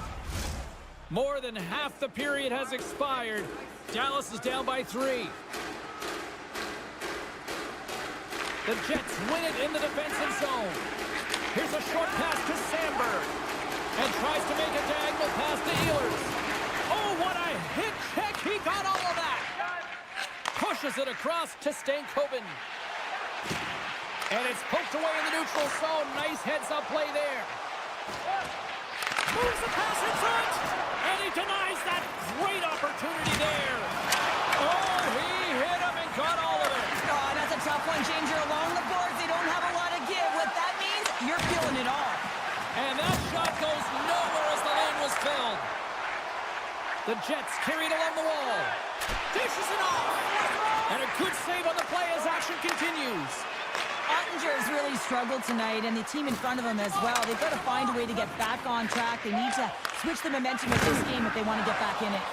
More than half the period has expired. Dallas is down by 3. The Jets win it in the defensive zone. Here's a short pass to Sandberg. And tries to make a diagonal pass to Ehlers. Oh, what a hit check. He got all of that. Pushes it across to Stankoven. And it's poked away in the neutral zone. Nice heads-up play there. Moves the pass in front. And he denies that great opportunity there. Oh, he hit him and got all of it. Oh, that's a tough one, James. You're along the boards. They don't have a lot of give. What that means, you're feeling it all. And that shot goes nowhere as the lane was filled. The Jets carried along the wall. Dishes it off. And a good save on the play as action continues. Ottinger's really struggled tonight, and the team in front of him as well. They've got to find a way to get back on track. They need to switch the momentum of this game if they want to get back in it.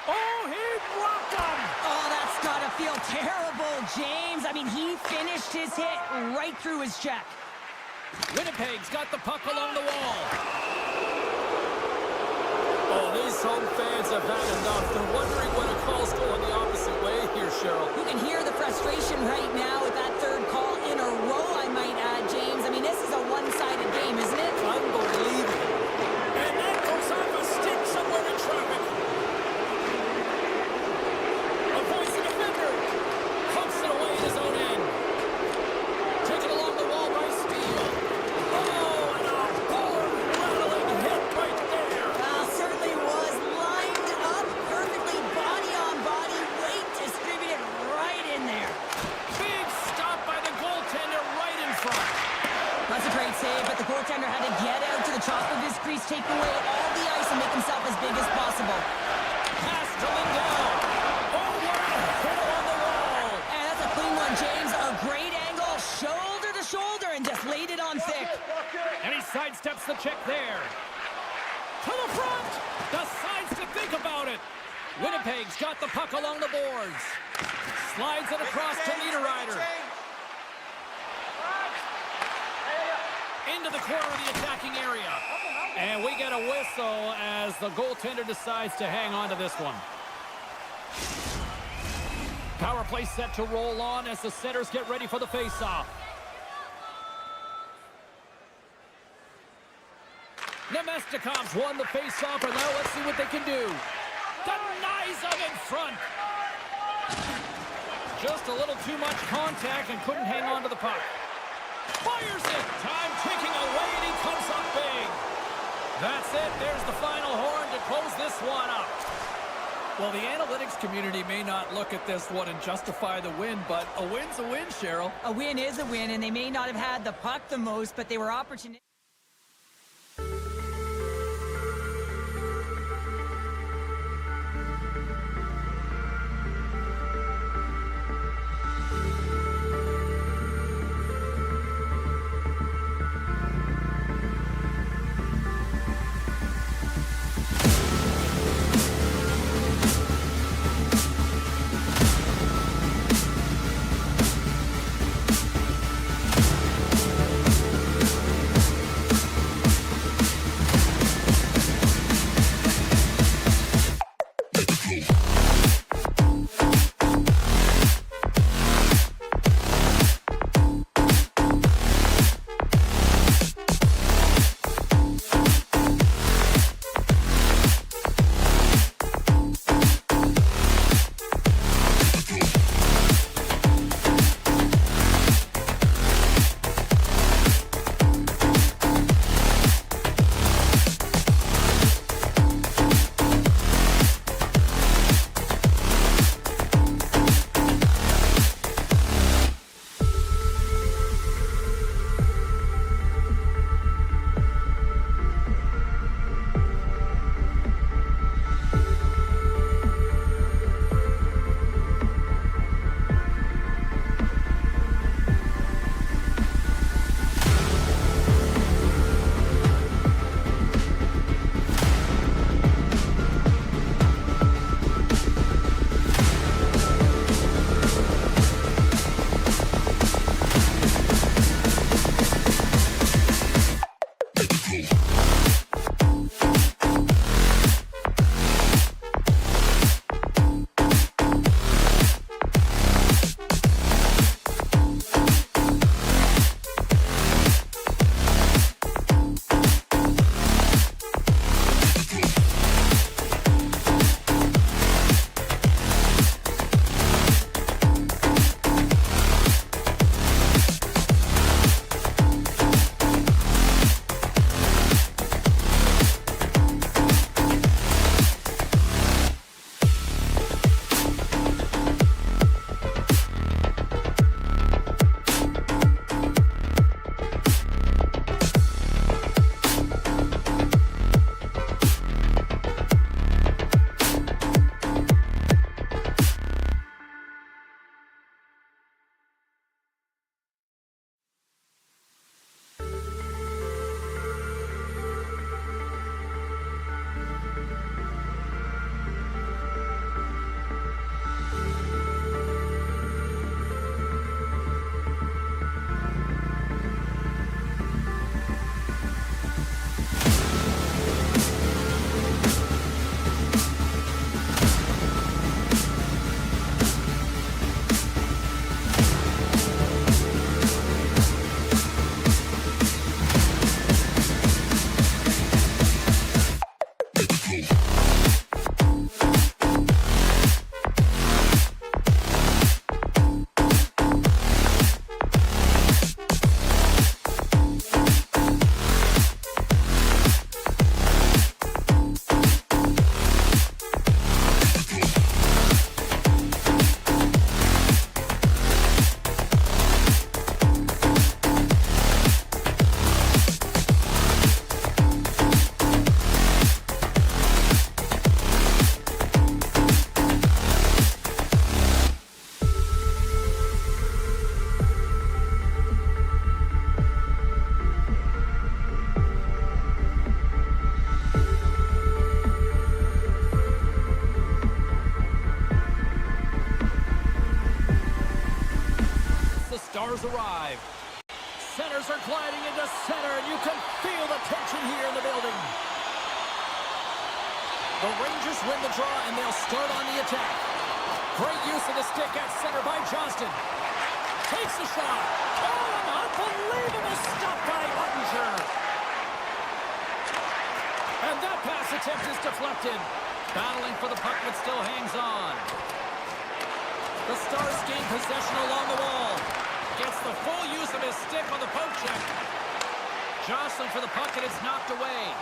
Oh, he rocked him. Oh, that's got to feel terrible, James. I mean, he finished his hit right through his check. Winnipeg's got the puck along the wall. Oh, these home fans have had enough. They're wondering when a call's going the opposite way here, Cheryl. You can hear the frustration right now with that third call in a row, I might add, James. I mean, this is a one-sided game, isn't it? Unbelievable. And that goes off a stick somewhere in traffic. Avoids the defender. Pumps it away in his own end. Taken along the wall by Steele. Oh, and a board-rattling hit right there. Certainly was lined up perfectly, body on body, weight distributed right in there. Big stop by the goaltender right in front. That's a great save, but the goaltender had to get out to the top of his crease, take away all the ice, and make himself as big as possible. Pass to Lindell. Oh, what a hit on the wall. And that's a clean one, James. A great angle, shoulder to shoulder, and just laid it on thick. And he sidesteps the check there. To the front. Decides to think about it. Winnipeg's got the puck along the boards. Slides it across to Niederreiter. Into the corner of the attacking area. And we get a whistle as the goaltender decides to hang on to this one. Power play set to roll on as the setters get ready for the faceoff. Nemestikov's won the faceoff, and now let's see what they can do. Denies him in front. Just a little too much contact and couldn't hang on to the puck. Fires it. Time ticking away, and he comes up big. That's it. There's the final horn to close this one up. Well, the analytics community may not look at this one and justify the win, but a win's a win, Cheryl. A win is a win, and they may not have had the puck the most, but they were opportunistic. arrive. Centers are gliding into center, and you can feel the tension here in the building. The Rangers win the draw, and they'll start on the attack. Great use of the stick at center by Johnston. Takes the shot. Oh, an unbelievable stop by Ottinger. And that pass attempt is deflected. Battling for the puck, but still hangs on. The Stars gain possession along the wall. Gets the full use of his stick on the poke check. Jostling for the puck, and it's knocked away.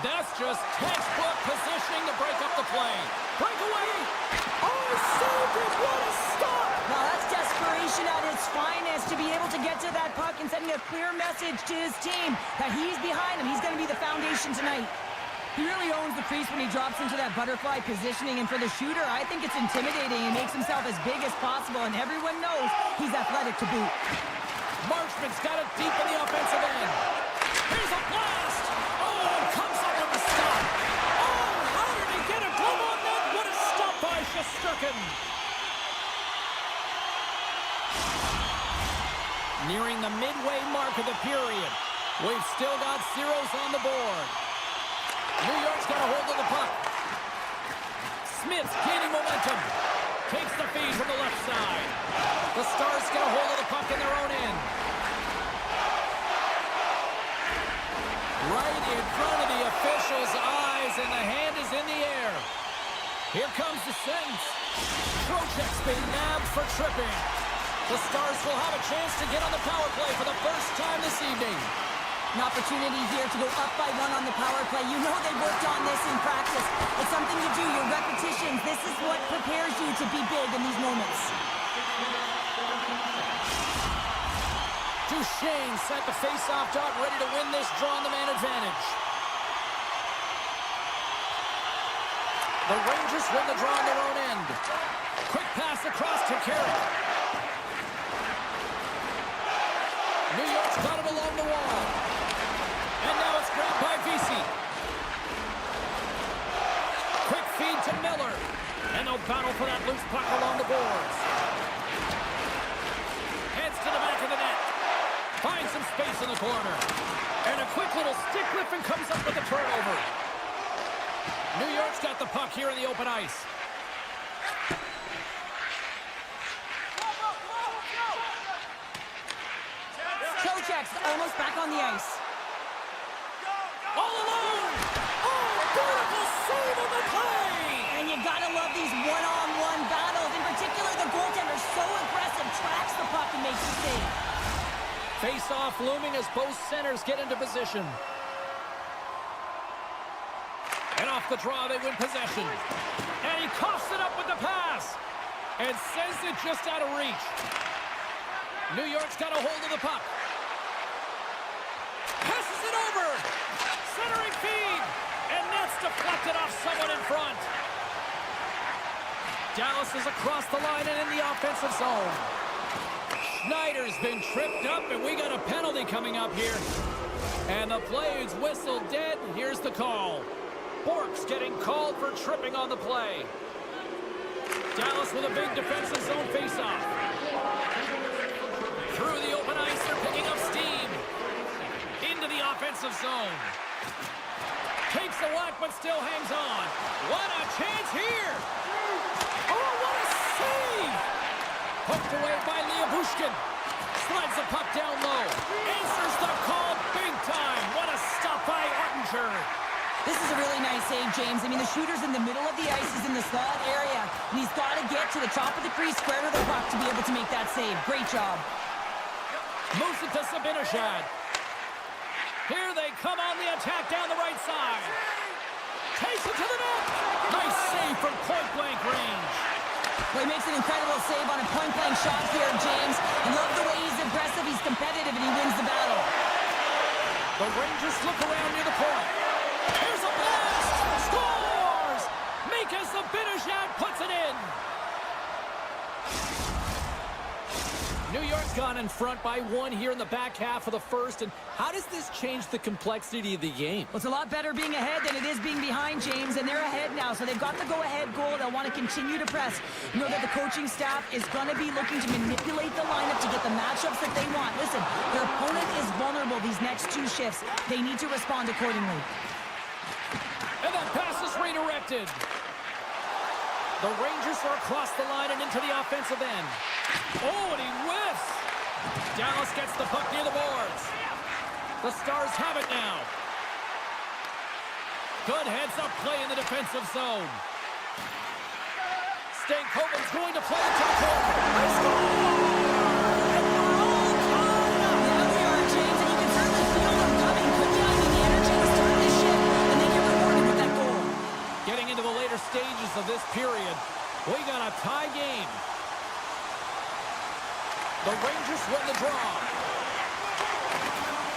That's just textbook positioning to break up the play. Breakaway! Oh, saved it! What a stop! Now that's desperation at its finest to be able to get to that puck and sending a clear message to his team that he's behind him. He's going to be the foundation tonight. He really owns the crease when he drops into that butterfly positioning, and for the shooter, I think it's intimidating. He makes himself as big as possible, and everyone knows he's athletic to boot. Marchman's got it deep in the offensive end. Here's a blast! Oh, comes up with the stop. Oh, how did he get a glove on that? What a stop by Shesterkin. Nearing the midway mark of the period. We've still got zeros on the board. New York's got a hold of the puck. Smith's gaining momentum. Takes the feed from the left side. The Stars get a hold of the puck in their own end. Right in front of the official's eyes, and the hand is in the air. Here comes the sentence. Trocheck's been nabbed for tripping. The Stars will have a chance to get on the power play for the first time this evening. An opportunity here to go up by one on the power play. You know they worked on this in practice. It's something you do, your repetitions. This is what prepares you to be big in these moments. Duchesne sent the face-off dot, ready to win this draw on the man advantage. The Rangers win the draw on their own end. Quick pass across to Carey. New York's got it along the wall. And now it's grabbed by Vesey. Quick feed to Miller. And they'll battle for that loose puck along the boards. Heads to the back of the net. Finds some space in the corner. And a quick little stick lift and comes up with a turnover. New York's got the puck here in the open ice. Trocheck's almost back on the ice. All alone! Oh, beautiful save on the play! And you gotta love these one-on-one battles. In particular, the goaltender so aggressive, tracks the puck and makes the save. Face-off looming as both centers get into position. And off the draw, they win possession. And he coughs it up with the pass. And sends it just out of reach. New York's got a hold of the puck. Passes it over. Centering feed. And that's deflected off someone in front. Dallas is across the line and in the offensive zone. Schneider's been tripped up, and we got a penalty coming up here. And the play is whistled dead. Here's the call. Bork's getting called for tripping on the play. Dallas with a big defensive zone faceoff. Through the open ice, they're picking up steam. Into the offensive zone. Takes the whack, but still hangs on. What a chance here! Oh, what a save! Poked away by Liabushkin. Slides the puck down low. Answers the call big time. What a stop by Ottinger. This is a really nice save, James. I mean, the shooter's in the middle of the ice. He's in the slot area. And he's got to get to the top of the crease, square to the puck to be able to make that save. Great job. Moves it to Sabinishad. Here they come on the attack down the right side. Takes it to the net. Nice save from point-blank range. Well, he makes an incredible save on a point-blank shot here, James. I love the way he's aggressive, he's competitive, and he wins the battle. The Rangers look around near the point. Here's a blast! Scores! Mika Sabinishad puts it in. New York's gone in front by 1 here in the back half of the first. And how does this change the complexity of the game? Well, it's a lot better being ahead than it is being behind, James, and they're ahead now, so they've got the go-ahead goal. They'll want to continue to press. You know that the coaching staff is going to be looking to manipulate the lineup to get the matchups that they want. Listen, their opponent is vulnerable these next 2 shifts. They need to respond accordingly. And that pass is redirected. The Rangers are across the line and into the offensive end. Oh, and he whiffs. Dallas gets the puck near the boards. The Stars have it now. Good heads-up play in the defensive zone. Stankoven's going to play it to the corner. They score! And we're all tied up. Yeah, we are, James, and you can certainly feel them coming. Could be having the energy to start this shift, and then get rewarded with that goal. Getting into the later stages of this period, we got a tie game. The Rangers win the draw.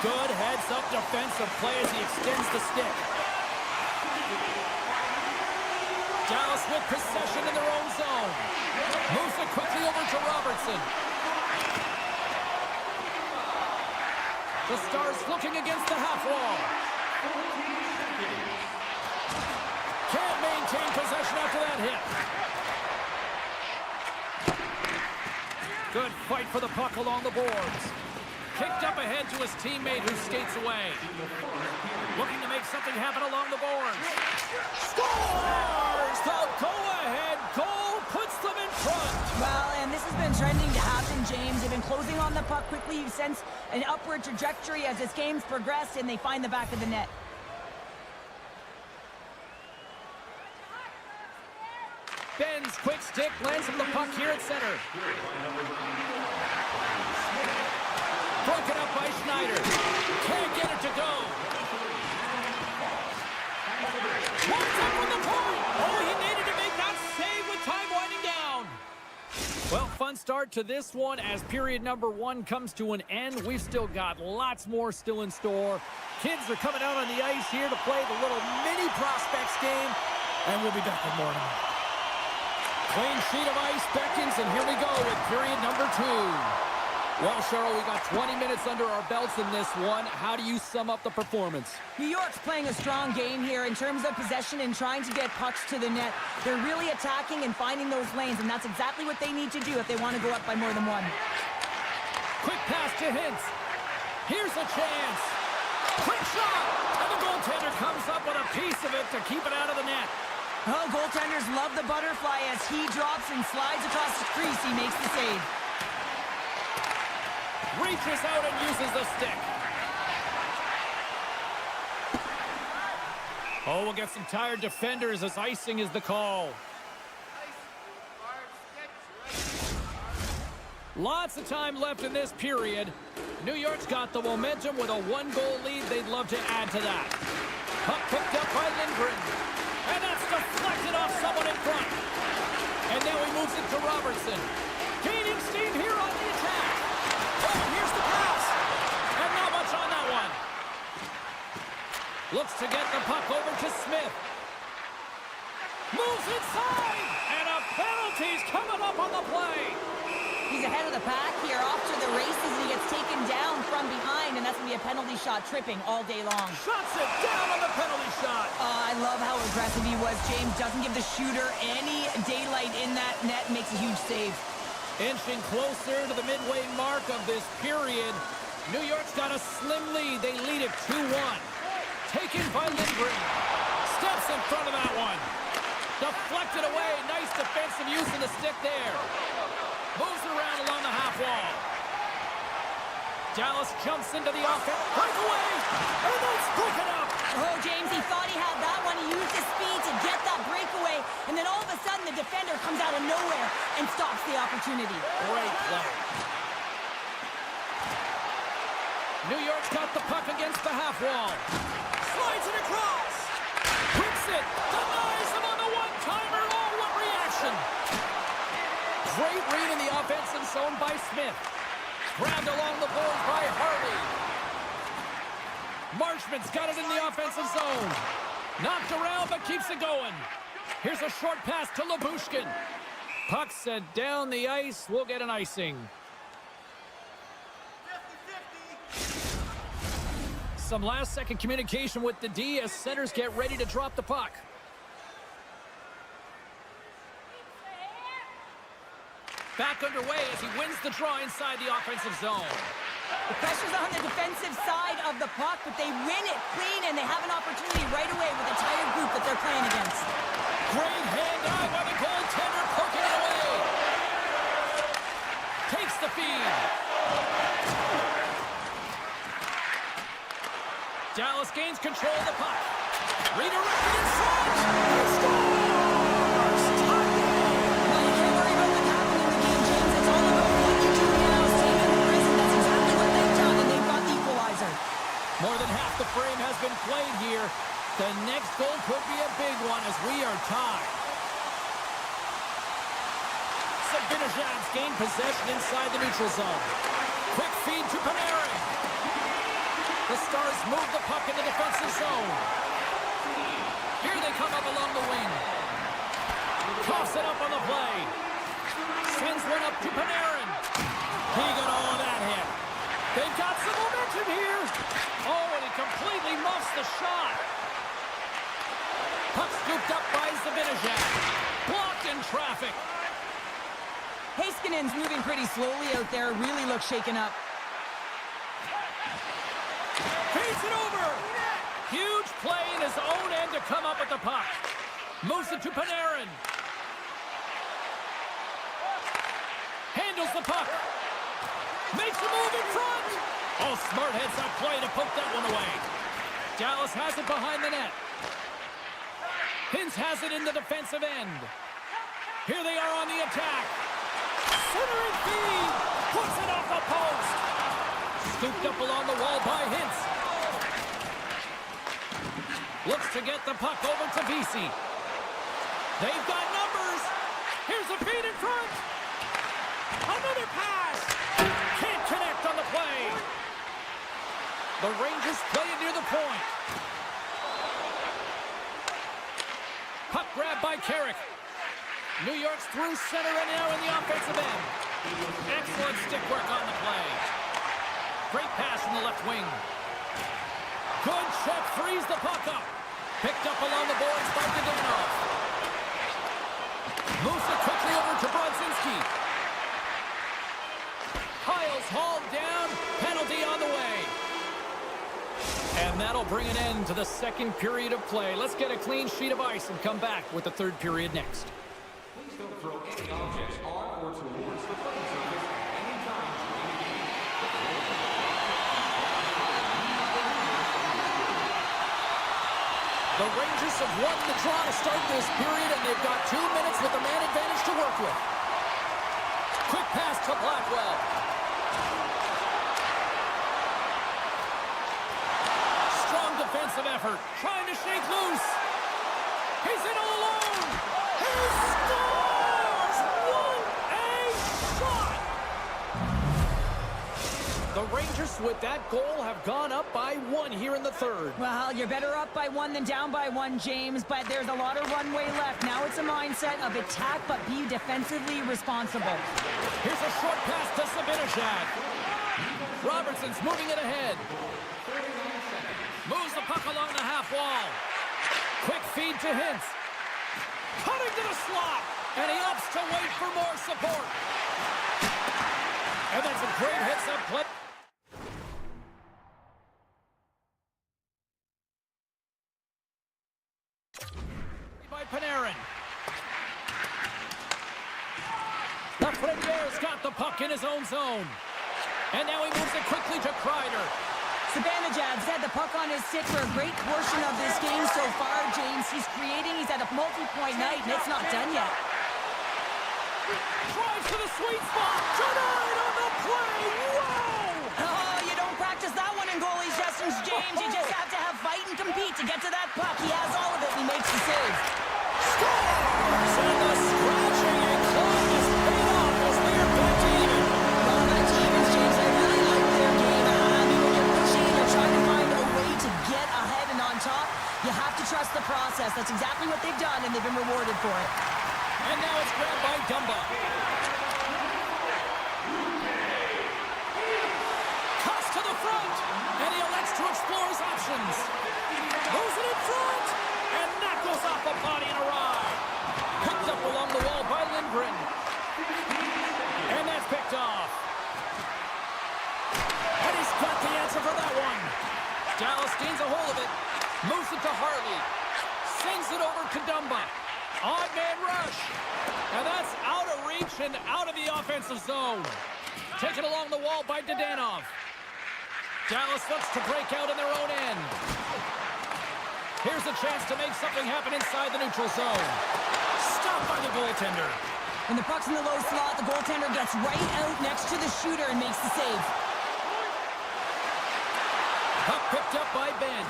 Good heads-up defensive play as he extends the stick. Dallas with possession in their own zone. Moves it quickly over to Robertson. The Stars looking against the half wall. Can't maintain possession after that hit. Good fight for the puck along the boards. Kicked up ahead to his teammate who skates away. Looking to make something happen along the boards. Scores! The go-ahead goal puts them in front. Well, and this has been trending to happen, James. They've been closing on the puck quickly. You sense an upward trajectory as this game's progressed, and they find the back of the net. Ben's quick stick lands him the puck here at center. Broken up by Schneider. Can't get it to go. Winds up from the point. Oh, he needed to make that save with time winding down. Well, fun start to this one as period number 1 comes to an end. We've still got lots more still in store. Kids are coming out on the ice here to play the little mini prospects game, and we'll be back in morning. Clean sheet of ice beckons, and here we go with period number 2. Well, Cheryl, we got 20 minutes under our belts in this one. How do you sum up the performance? New York's playing a strong game here in terms of possession and trying to get pucks to the net. They're really attacking and finding those lanes, and that's exactly what they need to do if they want to go up by more than 1. Quick pass to Hintz. Here's a chance. Quick shot! And the goaltender comes up with a piece of it to keep it out of the net. Oh, goaltenders love the butterfly as he drops and slides across the crease. He makes the save. Reaches out and uses the stick. Oh, we'll get some tired defenders as icing is the call. Lots of time left in this period. New York's got the momentum with a 1-goal lead. They'd love to add to that. Puck picked up by Lindgren. And that's deflected off someone in front. And now he moves it to Robertson. Gaining steam here on the attack. Oh, here's the pass. And not much on that one. Looks to get the puck over to Smith. Moves inside. And a penalty's coming up on the play. He's ahead of the pack here, off to the races, and he gets taken down from behind, and that's going to be a penalty shot, tripping all day long. Shuts it down on the penalty shot. I love how aggressive he was, James. Doesn't give the shooter any daylight in that net, makes a huge save. Inching closer to the midway mark of this period. New York's got a slim lead. They lead it 2-1. Taken by Lindgren. Steps in front of that one. Deflected away. Nice defensive use of the stick there. Moves around along the half wall. Dallas jumps into the offense. Breakaway! And that's broken up! Oh, James, he thought he had that one. He used his speed to get that breakaway, and then all of a sudden the defender comes out of nowhere and stops the opportunity. Great play. New York's got the puck against the half wall. Slides it across. Hits it. Denies him on the one-timer. Oh, what reaction! Great read in the offensive zone by Smith. Grabbed along the boards by Harley. Marchman's got it in the offensive zone. Knocked around, but keeps it going. Here's a short pass to Lyubushkin. Puck set down the ice. We'll get an icing. Some last-second communication with the D as centers get ready to drop the puck. Back underway as he wins the draw inside the offensive zone. The pressure's on the defensive side of the puck, but they win it clean, and they have an opportunity right away with the tired group that they're playing against. Great hand-eye by the goaltender, poking it away. Takes the feed. Dallas gains control of the puck. Redirected in front. He scores! Tie game! Well, you can't worry about what happened in the game, James. It's all about what you do now. Staying in the prison. That's exactly what they've done, and they've got the equalizer. More than half the frame has been played here. The next goal could be a big one as we are tied. Sabinajad's gained possession inside the neutral zone. Quick feed to Panarin. The Stars move the puck in the defensive zone. Here they come up along the wing. Toss it up on the play. Sends one up to Panarin. He got all of that hit. They've got some momentum here. Oh, and he completely muffs the shot. Puck scooped up by Sabinajad. Blocked in traffic. Heiskanen's moving pretty slowly out there. Really looks shaken up. Feeds it over. Huge play in his own end to come up with the puck. Moves it to Panarin. Handles the puck. Makes a move in front. Oh, smart heads-up play to poke that one away. Dallas has it behind the net. Hintz has it in the defensive end. Here they are on the attack. Centering feed. Puts it off the post. Scooped up along the wall by Hintz. Looks to get the puck over to VC. They've got numbers. Here's a feed in front. Another pass. Can't connect on the play. The Rangers play it near the point. Puck grab by Carrick. New York's through center and now in the offensive end. Excellent stick work on the play. Great pass from the left wing. Good check, frees the puck up. Picked up along the boards by Dadonov. Moves it quickly over to Brodzinski. Kyle's hauled down. Penalty on the way. And that'll bring an end to the second period of play. Let's get a clean sheet of ice and come back with the third period next. Please don't throw any objects on or towards the playing surface at any time during the game. The Rangers have won the draw to start this period, and they've got 2 minutes with the man advantage to work with. Quick pass to Blackwell. Strong defensive effort, trying to shake loose. He's in all alone. He scores! What a shot! The Rangers, with that goal, have gone up by 1 here in the third. Well, you're better up by 1 than down by 1, James, but there's a lot of runway left. Now it's a mindset of attack, but be defensively responsible. Here's a short pass to Sabinajad. Robertson's moving it ahead. Moves the puck along the half wall. Quick feed to Hintz. Cutting to the slot. And he opts to wait for more support. And that's a great hits-up play. By Panarin. Lafreniere's got the puck in his own zone. And now he moves it quickly to Kreider. Sabinajad's had the puck on his stick for a great portion of this game so far, James. He's creating, he's at a multi-point night, and it's not done yet. Drives to the sweet spot. Denied on the play. Wow! Oh, you don't practice that one in goalie sessions, James. You just have to have fight and compete to get to that puck. He has all of it, and he makes the save. Scores! And the scratching and clawing is paid off as they are back to even. Well, that's Evans, James. I really like their game. I mean, when you're pushing and you're trying to find a way to get ahead and on top, you have to trust the process. That's exactly what they've done, and they've been rewarded for it. And now it's grabbed by Dumba. Cuts to the front, and he elects to explore his possessions. Moves it in front. And that goes off a body and a ride. Picked up along the wall by Lindgren. And that's picked off. And he's got the answer for that one. Dallas gains a hold of it. Moves it to Harley. Sends it over to Dumba. Odd man rush. And that's out of reach and out of the offensive zone. Taken along the wall by Dadonov. Dallas looks to break out in their own end. Here's a chance to make something happen inside the neutral zone. Stopped by the goaltender. When the puck's in the low slot, the goaltender gets right out next to the shooter and makes the save. Puck picked up by Ben.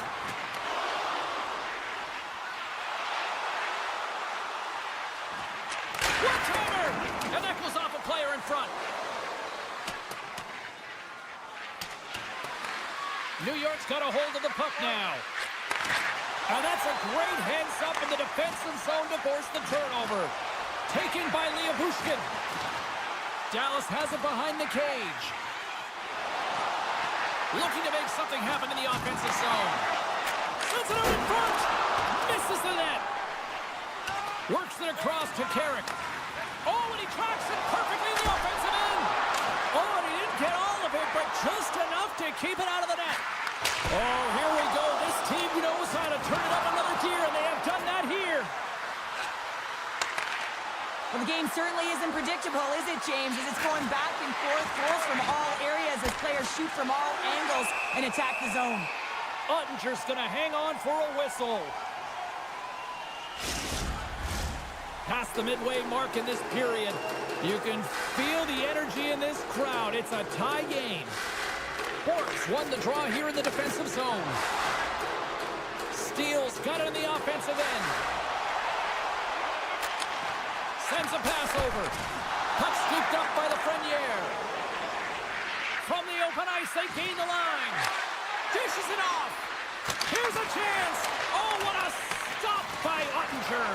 One-timer! And that goes off a player in front. New York's got a hold of the puck now. And that's a great heads-up in the defensive zone to force the turnover. Taken by Leobushkin. Dallas has it behind the cage. Looking to make something happen in the offensive zone. Sends it out in front. Misses the net. Works it across to Carrick. Oh, and he tracks it perfectly in the offensive end. Oh, and he didn't get all of it, but just enough to keep it out of the net. Oh, here we go. This team knows how to turn it up another gear, and they have done that here. Well, the game certainly isn't predictable, is it, James? As it's going back and forth, goals from all areas as players shoot from all angles and attack the zone. Ottinger's going to hang on for a whistle. Past the midway mark in this period. You can feel the energy in this crowd. It's a tie game. Borks won the draw here in the defensive zone. Steele's got it in the offensive end. Sends a pass over. Puck scooped up by the Frenier. From the open ice, they gain the line. Dishes it off. Here's a chance. Oh, what a stop by Ottinger.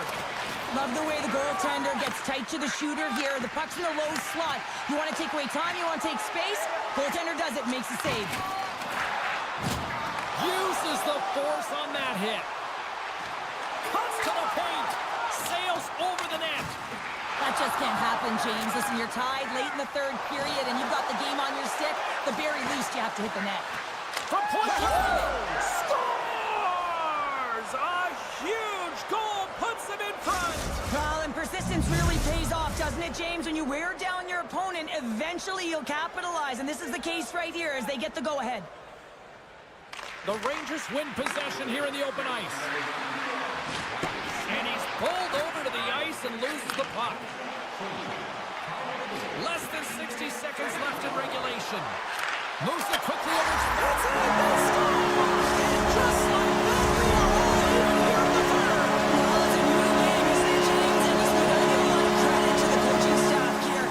Love the way the goaltender gets tight to the shooter here. The puck's in the low slot. You want to take away time, you want to take space. Goaltender does it, makes the save. Uses the force on that hit. Cuts to the paint. Sails over the net. That just can't happen, James. Listen, you're tied late in the third period and you've got the game on your stick. The very least, you have to hit the net. From point blank. Scores! A huge goal puts them in front. Well, and persistence really pays off, doesn't it, James? When you wear down your opponent, eventually you'll capitalize. And this is the case right here as they get the go-ahead. The Rangers win possession here in the open ice. And he's pulled over to the ice and loses the puck. Less than 60 seconds left in regulation. Moves it quickly over. That's it! They score! And just like that, we are all even here in the third. Well, it's a new game, isn't it, James? And listen, we gotta give a lot of credit to the coaching staff here.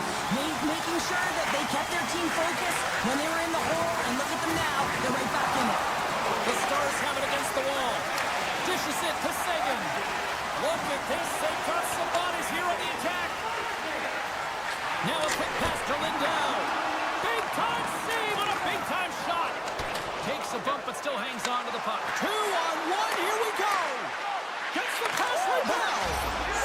Making sure that they kept their team focused when they were in the hole. And look at them now. They're right back in it. The Stars have it against the wall. Dishes it to Sagan. Look at this. They've got some bodies here on the attack. Now a quick pass to Lindell. Big time save on a big time shot. Takes a bump but still hangs on to the puck. 2-on-1. Here we go. Gets the pass Lindell.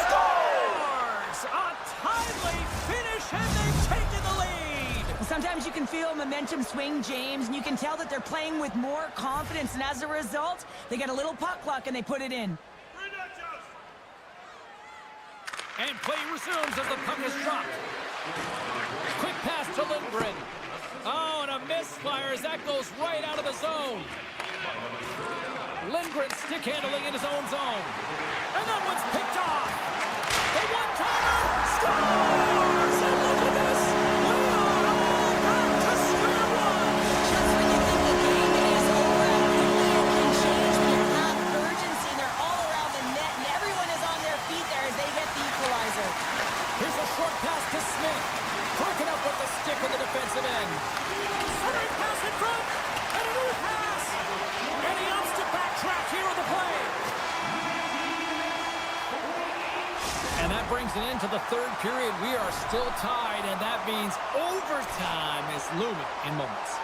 Scores! A timely finish and they've taken the lead. Sometimes you can feel momentum swing, James, and you can tell that they're playing with more confidence, and as a result, they get a little puck luck and they put it in. And play resumes as the puck is dropped. Quick pass to Lindgren. Oh, and a misfire as that goes right out of the zone. Lindgren stick handling in his own zone. And that one's picked off. The one-timer scores! And look at this. We are all back to square one. Just when you think the game is over, quickly it can change when you have urgency, and they're all around the net, and everyone is on their feet there as they get the equalizer. Here's a short pass to Smith. Broken up with the stick in the defensive end. Centering pass in front. And a new pass. And he opts to backtrack here on the play. And that brings an end to the third period. We are still tied, and that means overtime is looming in moments.